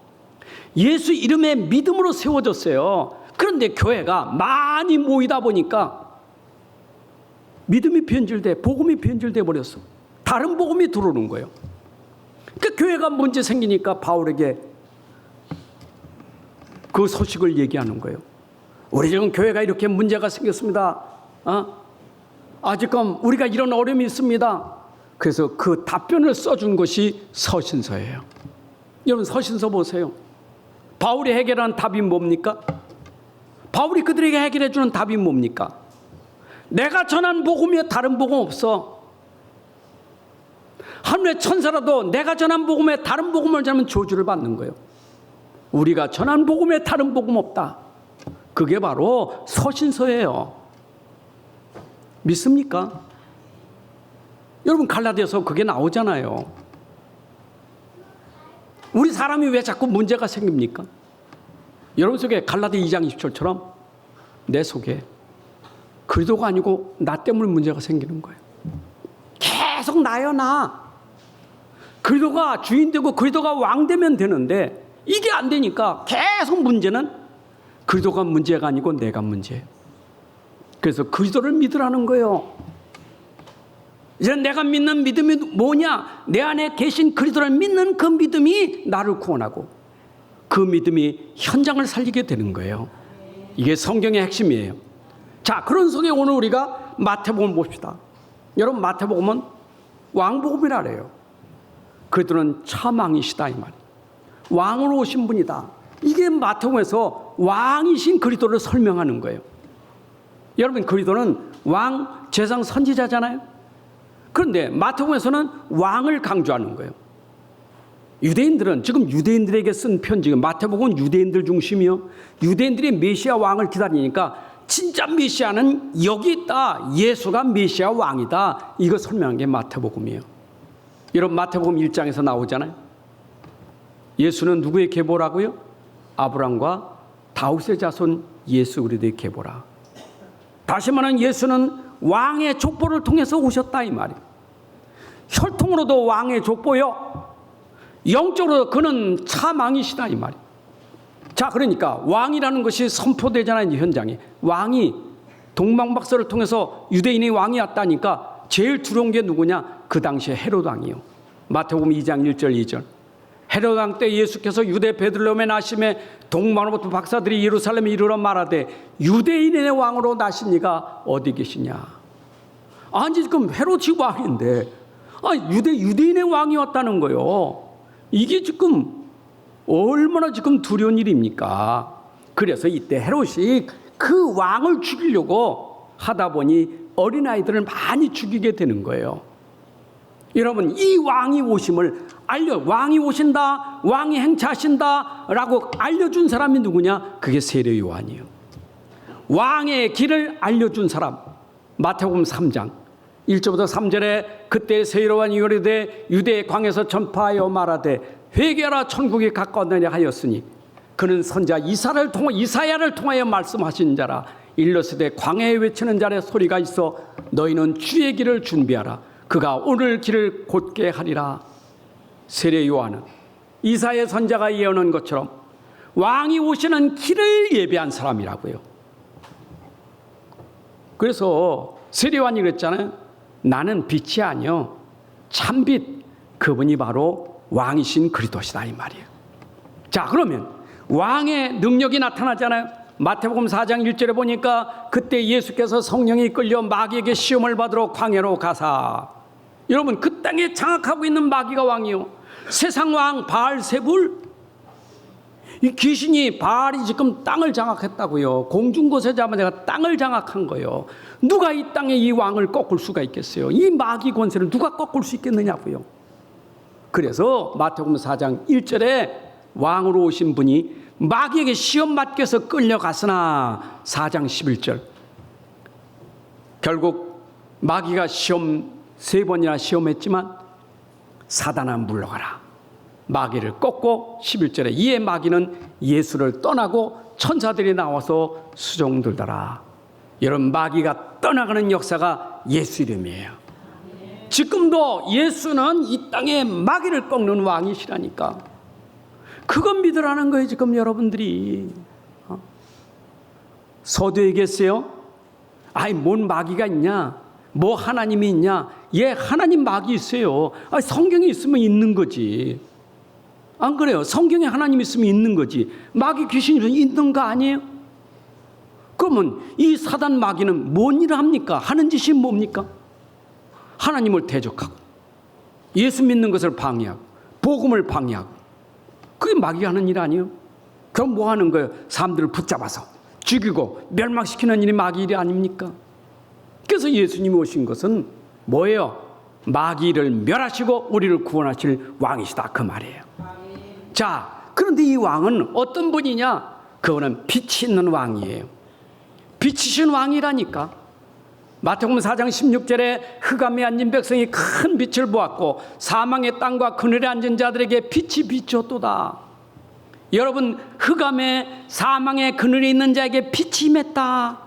S1: 예수 이름의 믿음으로 세워졌어요. 그런데 교회가 많이 모이다 보니까 믿음이 변질돼, 복음이 변질돼 버렸어. 다른 복음이 들어오는 거예요. 그러니까 교회가 문제 생기니까 바울에게 그 소식을 얘기하는 거예요. 우리 지금 교회가 이렇게 문제가 생겼습니다. 지금 우리가 이런 어려움이 있습니다. 그래서 그 답변을 써준 것이 서신서예요. 여러분, 서신서 보세요. 바울이 해결한 답이 뭡니까? 바울이 그들에게 해결해 주는 답이 뭡니까? 내가 전한 복음에 다른 복음 없어. 하늘의 천사라도 내가 전한 복음에 다른 복음을 전하면 저주를 받는 거예요. 우리가 전한 복음에 다른 복음 없다. 그게 바로 서신서예요. 믿습니까? 여러분, 갈라디아서 그게 나오잖아요. 우리 사람이 왜 자꾸 문제가 생깁니까? 여러분 속에 갈라디아 2장 20절처럼 내 속에 그리스도가 아니고 나 때문에 문제가 생기는 거예요. 계속 나요, 나. 그리스도가 주인 되고 그리스도가 왕 되면 되는데 이게 안 되니까 계속 문제는 그리스도가 문제가 아니고 내가 문제예요. 그래서 그리스도를 믿으라는 거예요. 이제 내가 믿는 믿음이 뭐냐? 내 안에 계신 그리스도를 믿는 그 믿음이 나를 구원하고 그 믿음이 현장을 살리게 되는 거예요. 이게 성경의 핵심이에요. 자, 그런 속에 오늘 우리가 마태복음 봅시다. 여러분, 마태복음은 왕복음이라 그래요. 그들은 참 왕이시다 이 말이에요. 왕으로 오신 분이다. 이게 마태복음에서 왕이신 그리스도를 설명하는 거예요. 여러분, 그리스도는 왕, 제상, 선지자잖아요. 그런데 마태복음에서는 왕을 강조하는 거예요. 유대인들은 지금 유대인들에게 쓴 편지, 마태복음은 유대인들 중심이요. 유대인들이 메시아 왕을 기다리니까 진짜 메시아는 여기 있다. 예수가 메시아 왕이다. 이거 설명한 게 마태복음이에요. 여러분, 마태복음 1장에서 나오잖아요. 예수는 누구의 계보라고요? 아브람과 다윗의 자손 예수 그리스도의 계보라. 다시 말하면 예수는 왕의 족보를 통해서 오셨다 이 말이에요. 혈통으로도 왕의 족보요, 영적으로 그는 참 왕이시다 이 말이에요. 자, 그러니까 왕이라는 것이 선포되잖아요. 현장에 왕이 동방박사를 통해서 유대인이 왕이 왔다니까 제일 두려운 게 누구냐? 그 당시에 헤롯 왕이요. 마태복음 2장 1절 2절. 헤롯 왕 때 예수께서 유대 베들레헴에 나심에 동방으로부터 박사들이 예루살렘에 이르러 말하되 유대인의 왕으로 나신 이가 어디 계시냐? 아니, 지금 헤롯이 왕인데 유대인의 왕이 왔다는 거요. 이게 지금 얼마나 지금 두려운 일입니까? 그래서 이때 헤롯이 그 왕을 죽이려고 하다 보니 어린아이들을 많이 죽이게 되는 거예요. 여러분, 이 왕이 오심을 왕이 오신다, 왕이 행차하신다 라고 알려준 사람이 누구냐? 그게 세례 요한이에요. 왕의 길을 알려준 사람. 마태복음 3장 1절부터 3절에 그때 세례 요한이 이르되 유대의 광에서 전파하여 말하되 회개하라 천국이 가까웠느냐 하였으니 그는 선자 이사야를 통하여 말씀하신 자라. 일러스되 광야에 외치는 자의 소리가 있어 너희는 주의 길을 준비하라. 그가 오늘 길을 곧게 하리라. 세례 요한은 이사야 선자가 예언한 것처럼 왕이 오시는 길을 예비한 사람이라고요. 그래서 세례요한이 그랬잖아요. 나는 빛이 아니요 참빛, 그분이 바로 왕이신 그리스도시다 이 말이에요. 자, 그러면 왕의 능력이 나타나잖아요. 마태복음 4장 1절에 보니까 그때 예수께서 성령이 이끌려 마귀에게 시험을 받으러 광야로 가사. 여러분, 그 땅에 장악하고 있는 마귀가 왕이요. 세상 왕 바알세불, 이 귀신이 바알이 지금 땅을 장악했다고요. 공중곳에 잡아내가 땅을 장악한 거예요. 누가 이 땅에 이 왕을 꺾을 수가 있겠어요? 이 마귀 권세를 누가 꺾을 수 있겠느냐고요. 그래서 마태복음 4장 1절에 왕으로 오신 분이 마귀에게 시험 받기 위해서 끌려갔으나 4장 11절 결국 마귀가 시험 3번이나 시험했지만 사단아 물러가라. 마귀를 꺾고 11절에 이에 마귀는 예수를 떠나고 천사들이 나와서 수종 들더라. 여러분, 마귀가 떠나가는 역사가 예수 이름이에요. 지금도 예수는 이 땅에 마귀를 꺾는 왕이시라니까. 그건 믿으라는 거예요. 지금 여러분들이 서두에 계세요. 아이, 뭔 마귀가 있냐, 뭐 하나님이 있냐. 예, 하나님 마귀 있어요. 아니, 성경에 있으면 있는 거지. 안 그래요? 성경에 하나님 있으면 있는 거지. 마귀 귀신이 있는 거 아니에요? 그러면 이 사단 마귀는 뭔 일을 합니까? 하는 짓이 뭡니까? 하나님을 대적하고 예수 믿는 것을 방해하고 복음을 방해하고, 그게 마귀가 하는 일 아니에요? 그럼 뭐 하는 거예요? 사람들을 붙잡아서 죽이고 멸망시키는 일이 마귀 일이 아닙니까? 그래서 예수님이 오신 것은 뭐예요? 마귀를 멸하시고 우리를 구원하실 왕이시다 그 말이에요. 자, 그런데 이 왕은 어떤 분이냐? 그분은 빛이 있는 왕이에요. 빛이신 왕이라니까. 마태복음 4장 16절에 흑암에 앉은 백성이 큰 빛을 보았고 사망의 땅과 그늘에 앉은 자들에게 빛이 비추었도다. 여러분, 흑암에 사망의 그늘에 있는 자에게 빛이 임했다.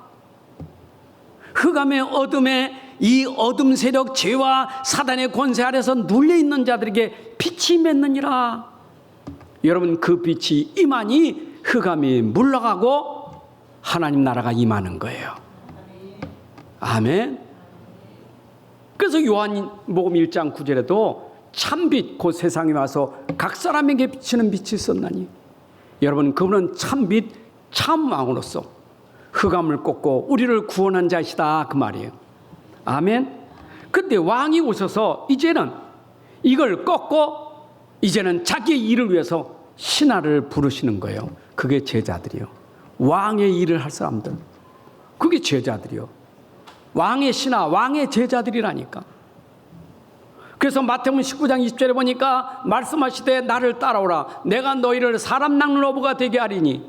S1: 흑암의 어둠에 이 어둠 세력 죄와 사단의 권세 아래서 눌려있는 자들에게 빛이 임했느니라. 여러분, 그 빛이 임하니 흑암이 물러가고 하나님 나라가 임하는 거예요. 아멘. 그래서 요한복음 1장 9절에도 참빛 곧 세상에 와서 각 사람에게 비치는 빛이 있었나니. 여러분, 그분은 참빛 참왕으로서 흑암을 꺾고 우리를 구원한 자이시다 그 말이에요. 아멘. 근데 왕이 오셔서 이제는 이걸 꺾고 이제는 자기의 일을 위해서 신하를 부르시는 거예요. 그게 제자들이요. 왕의 일을 할 사람들, 그게 제자들이요. 왕의 신하, 왕의 제자들이라니까. 그래서 마태복음 19장 20절에 보니까 말씀하시되 나를 따라오라. 내가 너희를 사람 낚는 어부가 되게 하리니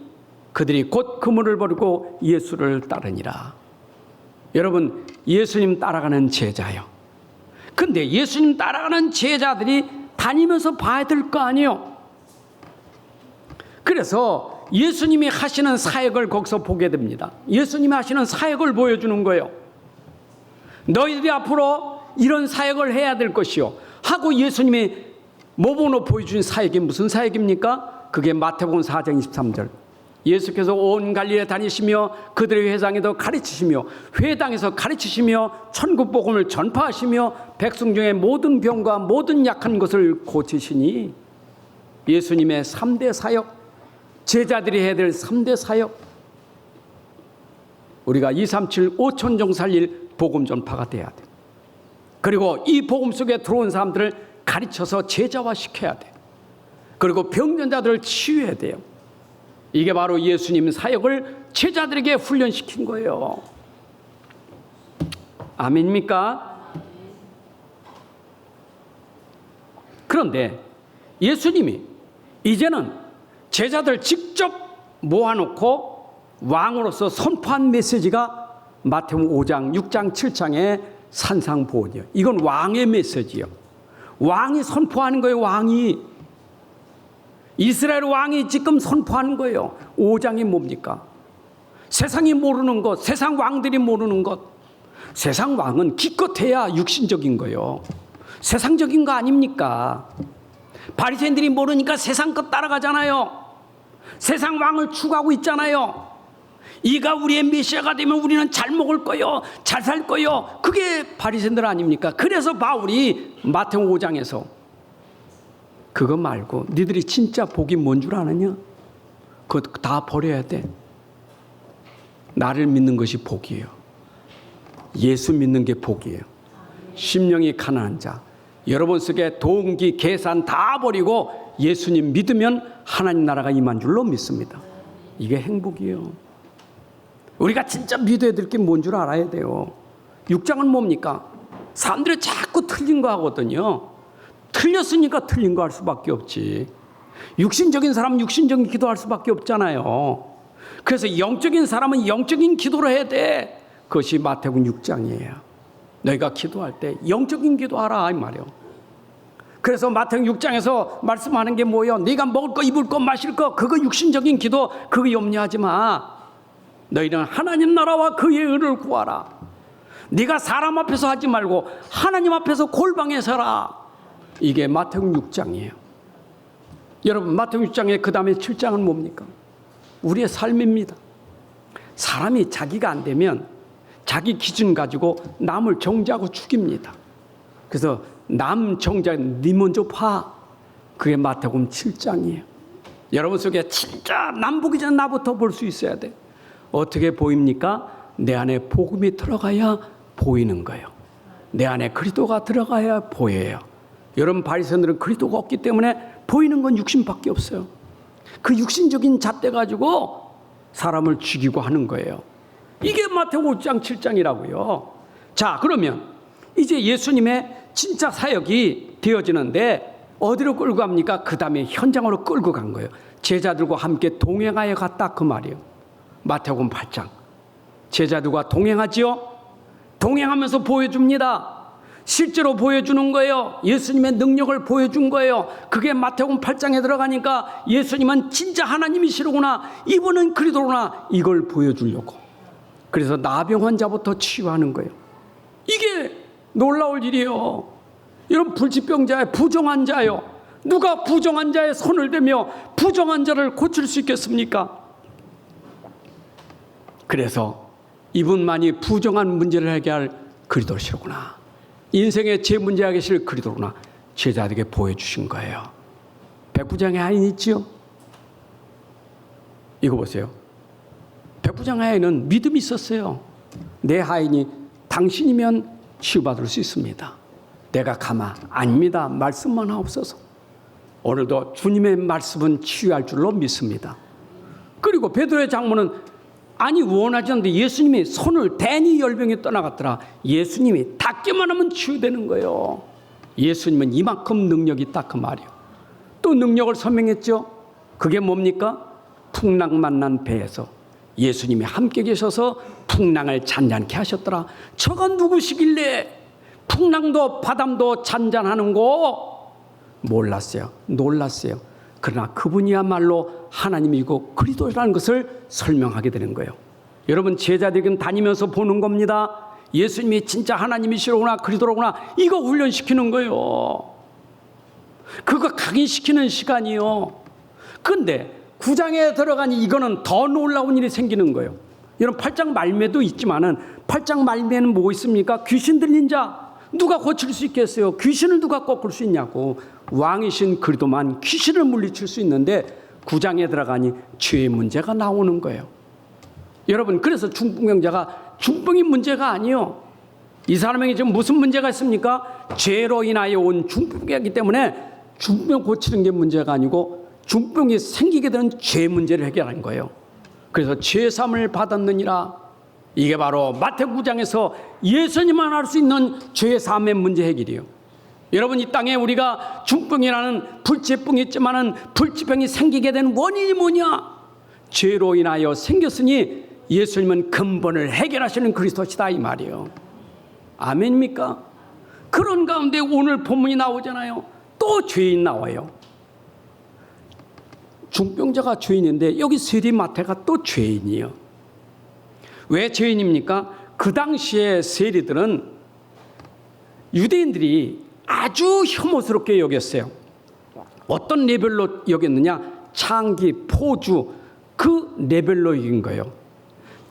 S1: 그들이 곧 그물을 버리고 예수를 따르니라. 여러분, 예수님 따라가는 제자요. 근데 예수님 따라가는 제자들이 다니면서 봐야 될 거 아니에요. 그래서 예수님이 하시는 사역을 거기서 보게 됩니다. 예수님이 하시는 사역을 보여주는 거예요. 너희들이 앞으로 이런 사역을 해야 될 것이요 하고 예수님이 모범으로 보여준 사역이 무슨 사역입니까? 그게 마태복음 4장 23절. 예수께서 온 갈릴리에 다니시며 그들의 회당에도 가르치시며 회당에서 가르치시며 천국 복음을 전파하시며 백성 중에 모든 병과 모든 약한 것을 고치시니. 예수님의 3대 사역, 제자들이 해야 될 3대 사역, 우리가 237 5천종 살릴 복음 전파가 돼야 돼. 그리고 이 복음 속에 들어온 사람들을 가르쳐서 제자화시켜야 돼. 그리고 병든 자들을 치유해야 돼요. 이게 바로 예수님 사역을 제자들에게 훈련시킨 거예요. 아멘입니까? 그런데 예수님이 이제는 제자들 직접 모아놓고 왕으로서 선포한 메시지가 마태복음 5장, 6장, 7장의 산상보훈이요. 이건 왕의 메시지요. 왕이 선포하는 거예요. 왕이. 이스라엘 왕이 지금 선포하는 거예요. 5장이 뭡니까? 세상이 모르는 것, 세상 왕들이 모르는 것. 세상 왕은 기껏해야 육신적인 거예요. 세상적인 거 아닙니까? 바리새인들이 모르니까 세상 것 따라가잖아요. 세상 왕을 추구하고 있잖아요. 이가 우리의 메시아가 되면 우리는 잘 먹을 거요, 잘 살 거요. 그게 바리새인들 아닙니까? 그래서 바울이 마태복음 5장에서 그거 말고 니들이 진짜 복이 뭔 줄 아느냐? 그거 다 버려야 돼. 나를 믿는 것이 복이에요. 예수 믿는 게 복이에요. 심령이 가난한 자, 여러분 속에 동기, 계산 다 버리고 예수님 믿으면 하나님 나라가 임한 줄로 믿습니다. 이게 행복이에요. 우리가 진짜 믿어야 될 게 뭔 줄 알아야 돼요. 6장은 뭡니까? 사람들이 자꾸 틀린 거 하거든요. 틀렸으니까 틀린 거 할 수밖에 없지. 육신적인 사람은 육신적인 기도할 수밖에 없잖아요. 그래서 영적인 사람은 영적인 기도를 해야 돼. 그것이 마태복음 6장이에요. 너희가 기도할 때 영적인 기도하라 이 말이에요. 그래서 마태복음 6장에서 말씀하는 게 뭐예요? 네가 먹을 거, 입을 거, 마실 거, 그거 육신적인 기도, 그거 염려하지 마. 너희는 하나님 나라와 그의 의를 구하라. 네가 사람 앞에서 하지 말고 하나님 앞에서 골방에 서라. 이게 마태복음 6장이에요. 여러분, 마태복음 6장에 그 다음에 7장은 뭡니까? 우리의 삶입니다. 사람이 자기가 안 되면 자기 기준 가지고 남을 정죄하고 죽입니다. 그래서 남 정죄, 네 먼저 봐. 그게 마태복음 7장이에요. 여러분 속에 진짜 남 보기 전에 나부터 볼 수 있어야 돼. 어떻게 보입니까? 내 안에 복음이 들어가야 보이는 거예요. 내 안에 그리스도가 들어가야 보여요. 여러분, 바리새인들은 그리스도가 없기 때문에 보이는 건 육신밖에 없어요. 그 육신적인 잣대 가지고 사람을 죽이고 하는 거예요. 이게 마태복음 5장 7장이라고요. 자, 그러면 이제 예수님의 진짜 사역이 되어지는데 어디로 끌고 갑니까? 그 다음에 현장으로 끌고 간 거예요. 제자들과 함께 동행하여 갔다 그 말이에요. 마태복음 8장. 제자들과 동행하지요. 동행하면서 보여줍니다. 실제로 보여주는 거예요. 예수님의 능력을 보여준 거예요. 그게 마태복음 8장에 들어가니까 예수님은 진짜 하나님이시로구나, 이분은 그리스도구나, 이걸 보여주려고. 그래서 나병 환자부터 치유하는 거예요. 이게 놀라울 일이에요. 여러분, 불치병자의 부정한 자요. 누가 부정한 자의 손을 대며 부정한 자를 고칠 수 있겠습니까? 그래서 이분만이 부정한 문제를 해결할 그리스도시로구나, 인생의 제 문제 해결하실 그리스도구나, 제자들에게 보여주신 거예요. 백부장의 아인 있지요? 이거 보세요. 백부장의 아인은 믿음이 있었어요. 내 하인이 당신이면 치유받을 수 있습니다. 내가 가마 아닙니다. 말씀만 하옵소서. 오늘도 주님의 말씀은 치유할 줄로 믿습니다. 그리고 베드로의 장모는 아니 원하지 않는데 예수님이 손을 대니 열병이 떠나갔더라. 예수님이 닿기만 하면 치유되는 거예요. 예수님은 이만큼 능력이 있다 그 말이에요. 또 능력을 설명했죠. 그게 뭡니까? 풍랑 만난 배에서 예수님이 함께 계셔서 풍랑을 잔잔케 하셨더라. 저가 누구시길래 풍랑도 바람도 잔잔하는 거 몰랐어요. 놀랐어요. 그러나 그분이야말로 하나님이고 그리스도라는 것을 설명하게 되는 거예요. 여러분, 제자들은 다니면서 보는 겁니다. 예수님이 진짜 하나님이시로구나, 그리스도로구나, 이거 훈련시키는 거예요. 그거 각인시키는 시간이요. 그런데 9장에 들어가니 이거는 더 놀라운 일이 생기는 거예요. 여러분, 8장 말매도 있지만은 8장 말매는 뭐 있습니까? 귀신 들린 자 누가 고칠 수 있겠어요? 귀신을 누가 꺾을 수 있냐고. 왕이신 그리스도만 귀신을 물리칠 수 있는데 9장에 들어가니 죄의 문제가 나오는 거예요. 여러분, 그래서 중풍병자가 중풍이 문제가 아니에요. 이 사람에게 지금 무슨 문제가 있습니까? 죄로 인하여 온 중풍이기 때문에 중풍 고치는 게 문제가 아니고 중풍이 생기게 되는 죄 문제를 해결하는 거예요. 그래서 죄사함을 받았느니라. 이게 바로 마태복음 9장에서 예수님만 할 수 있는 죄사함의 문제 해결이에요. 여러분, 이 땅에 우리가 중풍이라는 불치병이 있지만은 불치병이 생기게 된 원인이 뭐냐? 죄로 인하여 생겼으니 예수님은 근본을 해결하시는 그리스도시다 이 말이에요. 아멘입니까? 그런 가운데 오늘 본문이 나오잖아요. 또 죄인 나와요. 중병자가 죄인인데 여기 세리 마태가 또 죄인이에요. 왜 죄인입니까? 그 당시에 세리들은 유대인들이 아주 혐오스럽게 여겼어요. 어떤 레벨로 여겼느냐? 창기, 포주, 그 레벨로 여긴 거예요.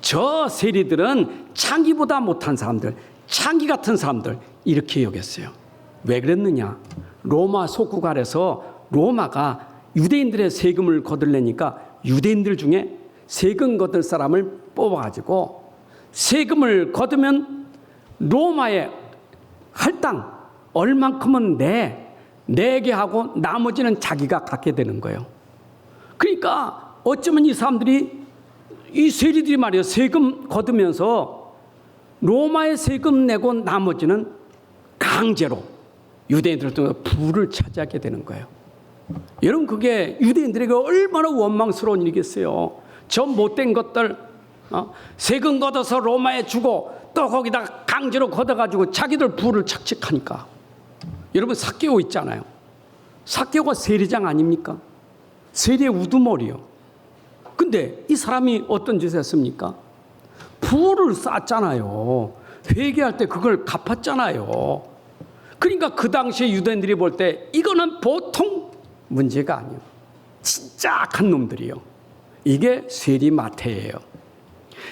S1: 저 세리들은 자기보다 못한 사람들, 자기 같은 사람들 이렇게 여겼어요. 왜 그랬느냐? 로마 속국 아래서 로마가 유대인들의 세금을 거둘래니까 유대인들 중에 세금 거둘 사람을 뽑아가지고 세금을 거두면 로마에 할당 얼만큼은 내게 하고 나머지는 자기가 갖게 되는 거예요. 그러니까 어쩌면 이 사람들이 이 세리들이 말이에요. 세금 거두면서 로마에 세금 내고 나머지는 강제로 유대인들 통해 부를 차지하게 되는 거예요. 여러분 그게 유대인들에게 얼마나 원망스러운 일이겠어요. 저 못된 것들 세금 걷어서 로마에 주고 또 거기다 강제로 걷어가지고 자기들 부를 착취하니까. 여러분 삭개오 있잖아요. 삭개오가 세리장 아닙니까? 세리의 우두머리요. 근데 이 사람이 어떤 짓을 했습니까? 부를 쌓았잖아요. 회개할 때 그걸 갚았잖아요. 그러니까 그 당시에 유대인들이 볼 때 이거는 보통 문제가 아니에요. 진짜 악한 놈들이요. 이게 세리마태예요.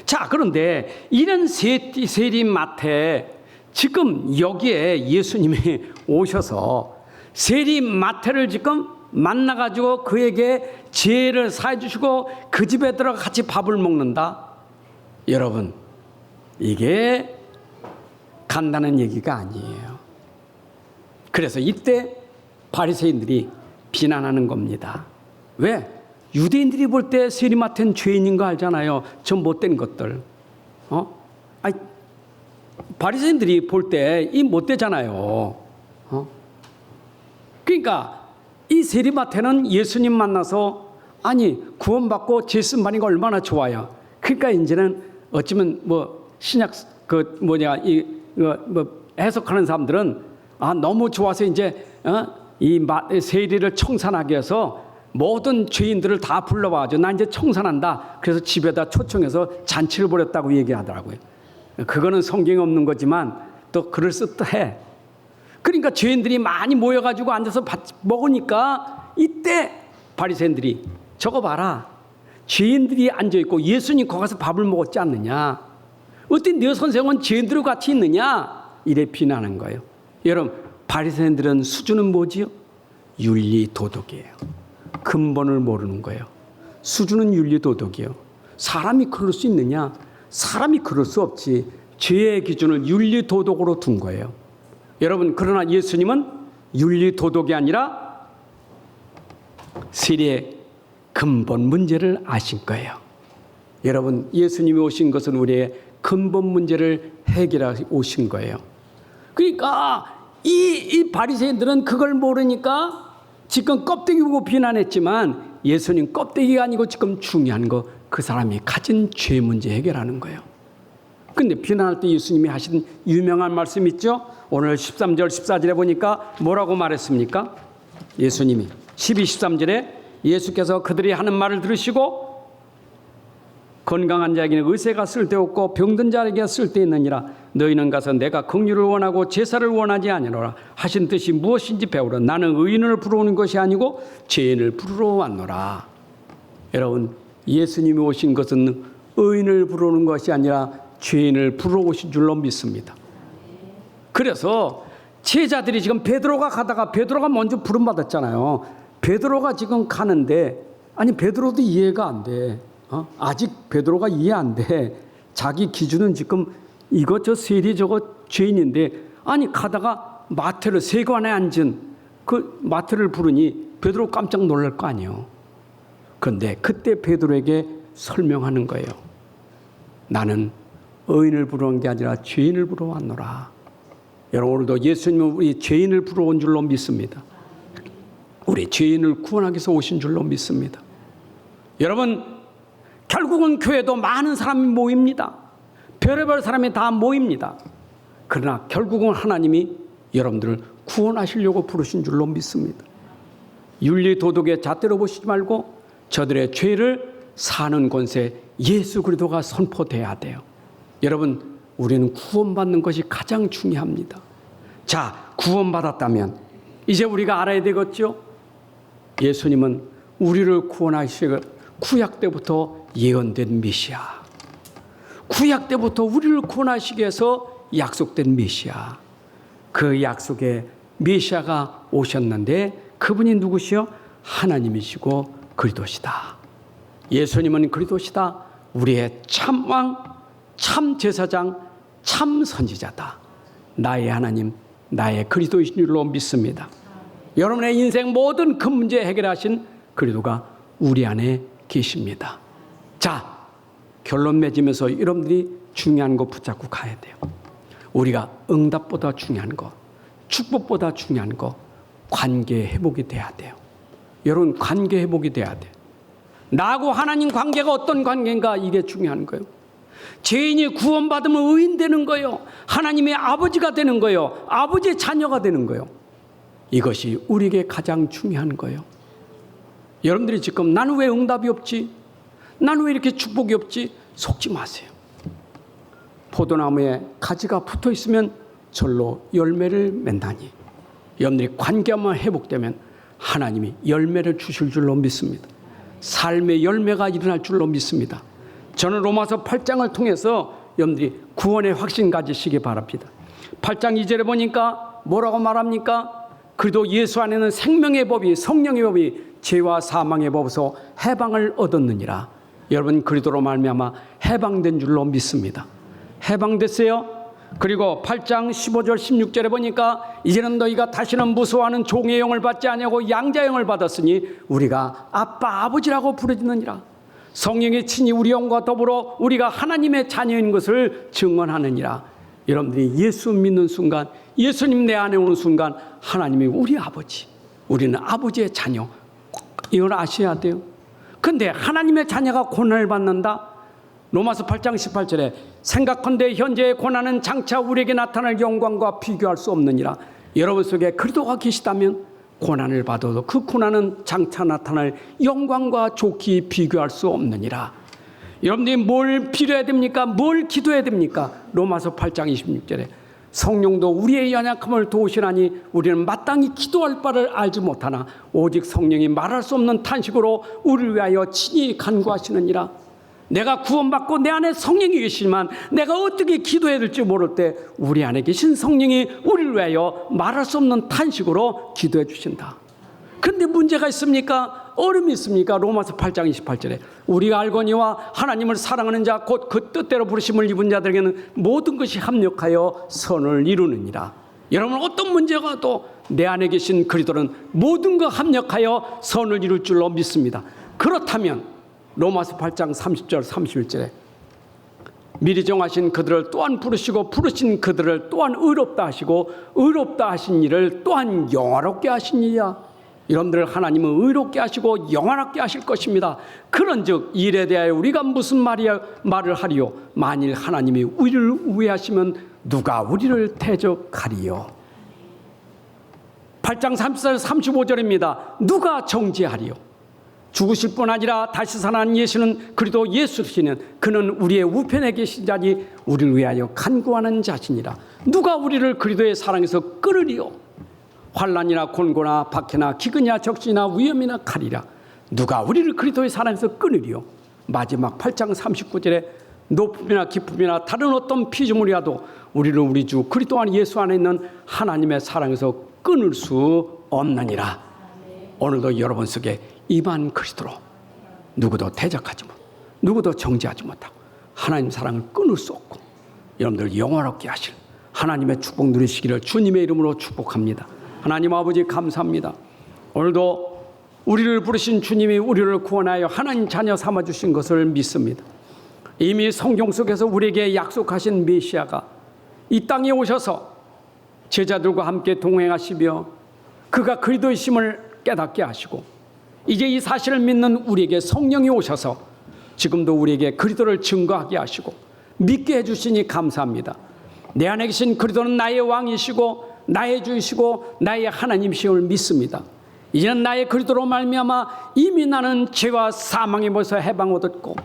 S1: 자, 그런데 이런 세리마태, 지금 여기에 예수님이 오셔서 세리마태를 지금 만나가지고 그에게 죄를 사해 주시고 그 집에 들어가 같이 밥을 먹는다. 여러분, 이게 간단한 얘기가 아니에요. 그래서 이때 바리새인들이 비난하는 겁니다. 왜? 유대인들이 볼 때 세리마태는 죄인인 거 알잖아요. 저 못된 것들. 바리새인들이 볼 때 이 못되잖아요. 그러니까 이 세리마태는 예수님 만나서 구원받고 죄 쓴 바니까 얼마나 좋아요. 그러니까 이제는 어쩌면 신약 해석하는 사람들은 너무 좋아서 이제 이 세리를 청산하기 위해서 모든 죄인들을 다 불러와가지고 나 이제 청산한다. 그래서 집에다 초청해서 잔치를 벌였다고 얘기하더라고요. 그거는 성경에 없는 거지만 또 그럴듯해. 그러니까 죄인들이 많이 모여가지고 앉아서 먹으니까 이때 바리새인들이 저거 봐라. 죄인들이 앉아있고 예수님 거기 가서 밥을 먹었지 않느냐. 어떻게 네 선생은 죄인들과 같이 있느냐. 이래 비난하는 거예요. 여러분 바리새인들은 수준은 뭐지요? 윤리 도덕이에요. 근본을 모르는 거예요. 수준은 윤리 도덕이에요. 사람이 그럴 수 있느냐? 사람이 그럴 수 없지. 죄의 기준을 윤리 도덕으로 둔 거예요. 여러분 그러나 예수님은 윤리 도덕이 아니라 세리의 근본 문제를 아신 거예요. 여러분 예수님이 오신 것은 우리의 근본 문제를 해결하러 오신 거예요. 그러니까 이 바리새인들은 그걸 모르니까 지금 껍데기 보고 비난했지만 예수님 껍데기가 아니고 지금 중요한 거 그 사람이 가진 죄 문제 해결하는 거예요. 근데 비난할 때 예수님이 하신 유명한 말씀 있죠? 오늘 13절 14절에 보니까 뭐라고 말했습니까? 예수님이 12, 13절에 예수께서 그들이 하는 말을 들으시고 건강한 자에게는 의사가 쓸데없고 병든 자에게 쓸데있느니라. 너희는 가서 내가 긍휼을 원하고 제사를 원하지 아니하노라 하신 뜻이 무엇인지 배우라. 나는 의인을 부르는 것이 아니고 죄인을 부르러 왔노라. 여러분 예수님이 오신 것은 의인을 부르는 것이 아니라 죄인을 부르러 오신 줄로 믿습니다. 그래서 제자들이 지금 베드로가 가다가 베드로가 먼저 부름받았잖아요. 베드로가 지금 가는데 베드로도 이해가 안 돼. 아직 베드로가 이해 안 돼. 자기 기준은 지금 이거 저 세리 저거 죄인인데 가다가 마태를 세관에 앉은 그 마태를 부르니 베드로 깜짝 놀랄 거 아니에요. 그런데 그때 베드로에게 설명하는 거예요. 나는 의인을 부르는 게 아니라 죄인을 부르러 왔노라. 여러분 오늘도 예수님은 우리 죄인을 부르러 온 줄로 믿습니다. 우리 죄인을 구원하기 위해서 오신 줄로 믿습니다. 여러분 결국은 교회도 많은 사람이 모입니다. 별의별 사람이 다 모입니다. 그러나 결국은 하나님이 여러분들을 구원하시려고 부르신 줄로 믿습니다. 윤리 도덕의 잣대로 보시지 말고 저들의 죄를 사는 권세 예수 그리스도가 선포돼야 돼요. 여러분 우리는 구원받는 것이 가장 중요합니다. 자, 구원받았다면 이제 우리가 알아야 되겠죠? 예수님은 우리를 구원하시길 구약 때부터 예언된 메시아. 구약 때부터 우리를 구원하시기 위해서 약속된 메시아, 그 약속의 메시아가 오셨는데 그분이 누구시요? 하나님이시고 그리스도시다. 예수님은 그리스도시다. 우리의 참왕, 참 제사장, 참 선지자다. 나의 하나님, 나의 그리스도이신 줄로 믿습니다. 여러분의 인생 모든 큰 문제 해결하신 그리스도가 우리 안에 계십니다. 자, 결론 맺으면서 여러분들이 중요한 거 붙잡고 가야 돼요. 우리가 응답보다 중요한 거, 축복보다 중요한 거, 관계 회복이 돼야 돼요. 여러분, 관계 회복이 돼야 돼요. 나하고 하나님 관계가 어떤 관계인가, 이게 중요한 거예요. 죄인이 구원받으면 의인 되는 거예요. 하나님의 아버지가 되는 거예요. 아버지의 자녀가 되는 거예요. 이것이 우리에게 가장 중요한 거예요. 여러분들이 지금 나는 왜 응답이 없지? 나는 왜 이렇게 축복이 없지? 속지 마세요. 포도나무에 가지가 붙어 있으면 절로 열매를 맺나니, 여러분들이 관계만 회복되면 하나님이 열매를 주실 줄로 믿습니다. 삶의 열매가 일어날 줄로 믿습니다. 저는 로마서 8장을 통해서 여러분들이 구원의 확신 가지시기 바랍니다. 8장 2절에 보니까 뭐라고 말합니까? 그래도 예수 안에는 생명의 법이, 성령의 법이 죄와 사망의 법에서 해방을 얻었느니라. 여러분, 그리스도로 말미암아 해방된 줄로 믿습니다. 해방됐어요? 그리고 8장 15절 16절에 보니까 이제는 너희가 다시는 무서워하는 종의 영을 받지 아니하고 양자의 영을 받았으니 우리가 아빠 아버지라고 부르짖느니라. 성령이 친히 우리 영과 더불어 우리가 하나님의 자녀인 것을 증언하느니라. 여러분들이 예수 믿는 순간, 예수님 내 안에 오는 순간 하나님이 우리 아버지, 우리는 아버지의 자녀, 이걸 아셔야 돼요. 근데 하나님의 자녀가 고난을 받는다? 로마서 8장 18절에 생각컨대 현재의 고난은 장차 우리에게 나타날 영광과 비교할 수 없느니라. 여러분 속에 그리스도가 계시다면 고난을 받아도 그 고난은 장차 나타날 영광과 좋게 비교할 수 없느니라. 여러분들이 뭘 빌어야 됩니까? 뭘 기도해야 됩니까? 로마서 8장 26절에 성령도 우리의 연약함을 도우시나니 우리는 마땅히 기도할 바를 알지 못하나 오직 성령이 말할 수 없는 탄식으로 우리를 위하여 친히 간구하시느니라. 내가 구원받고 내 안에 성령이 계시지만 내가 어떻게 기도해야 될지 모를 때 우리 안에 계신 성령이 우리를 위하여 말할 수 없는 탄식으로 기도해 주신다. 그런데 문제가 있습니까? 어려움이 있습니까? 로마서 8장 28절에 우리가 알거니와 하나님을 사랑하는 자 곧 그 뜻대로 부르심을 입은 자들에게는 모든 것이 합력하여 선을 이루느니라. 여러분, 어떤 문제가 또 내 안에 계신 그리스도는 모든 것 합력하여 선을 이룰 줄로 믿습니다. 그렇다면 로마서 8장 30절 31절에 미리 정하신 그들을 또한 부르시고 부르신 그들을 또한 의롭다 하시고 의롭다 하신 이를 또한 영화롭게 하시니라. 여러분들, 하나님은 의롭게 하시고 영원하게 하실 것입니다. 그런즉 일에 대하여 우리가 무슨 말을 하리요? 만일 하나님이 우리를 우회하시면 누가 우리를 대적하리요? 8장 34절 35절입니다. 누가 정죄하리요? 죽으실 뿐 아니라 다시 살아난 예수는 그리도 예수시는 그는 우리의 우편에 계신 자니 우리를 위하여 간구하는 자시니라. 누가 우리를 그리도의 사랑에서 끊으리요? 환난이나 곤고나 박해나 기근이나 적신이나 위험이나 칼이라. 누가 우리를 그리스도의 사랑에서 끊으리요? 마지막 8장 39절에 높음이나 기쁨이나 다른 어떤 피조물이라도 우리를 우리 주 그리스도 안 예수 안에 있는 하나님의 사랑에서 끊을 수 없느니라. 오늘도 여러분 속에 임한 그리스도로 누구도 대적하지 못, 누구도 정죄하지 못하고 하나님 사랑을 끊을 수 없고 여러분들 영원하게 하실 하나님의 축복 누리시기를 주님의 이름으로 축복합니다. 하나님 아버지, 감사합니다. 오늘도 우리를 부르신 주님이 우리를 구원하여 하나님 자녀 삼아주신 것을 믿습니다. 이미 성경 속에서 우리에게 약속하신 메시아가 이 땅에 오셔서 제자들과 함께 동행하시며 그가 그리스도이심을 깨닫게 하시고 이제 이 사실을 믿는 우리에게 성령이 오셔서 지금도 우리에게 그리스도를 증거하게 하시고 믿게 해주시니 감사합니다. 내 안에 계신 그리스도는 나의 왕이시고 나의 주이시고 나의 하나님이심을 믿습니다. 이제는 나의 그리스도로 말미암아 이미 나는 죄와 사망에 벌써 해방 얻었고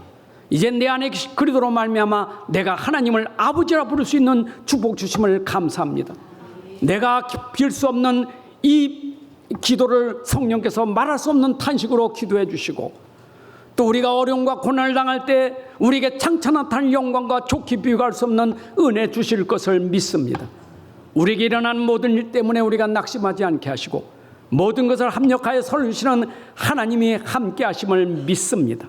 S1: 이제 내 안에 계신 그리스도로 말미암아 내가 하나님을 아버지라 부를 수 있는 축복 주심을 감사합니다. 내가 빌 수 없는 이 기도를 성령께서 말할 수 없는 탄식으로 기도해 주시고 또 우리가 어려움과 고난을 당할 때 우리에게 장차 나타날 영광과 좋게 비교할 수 없는 은혜 주실 것을 믿습니다. 우리에게 일어난 모든 일 때문에 우리가 낙심하지 않게 하시고 모든 것을 합력하여 설루시는 하나님이 함께 하심을 믿습니다.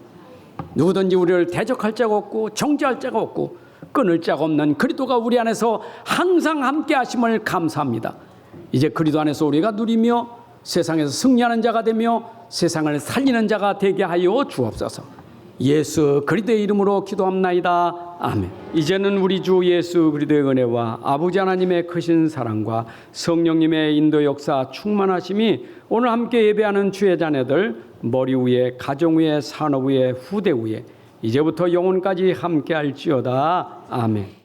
S1: 누구든지 우리를 대적할 자가 없고 정죄할 자가 없고 끊을 자가 없는 그리스도가 우리 안에서 항상 함께 하심을 감사합니다. 이제 그리스도 안에서 우리가 누리며 세상에서 승리하는 자가 되며 세상을 살리는 자가 되게 하여 주옵소서. 예수 그리스도의 이름으로 기도합나이다. 아멘. 이제는 우리 주 예수 그리스도의 은혜와 아버지 하나님의 크신 사랑과 성령님의 인도 역사 충만하심이 오늘 함께 예배하는 주의 자녀들 머리 위에 가정 위에 산업 위에 후대 위에 이제부터 영혼까지 함께 할지어다. 아멘.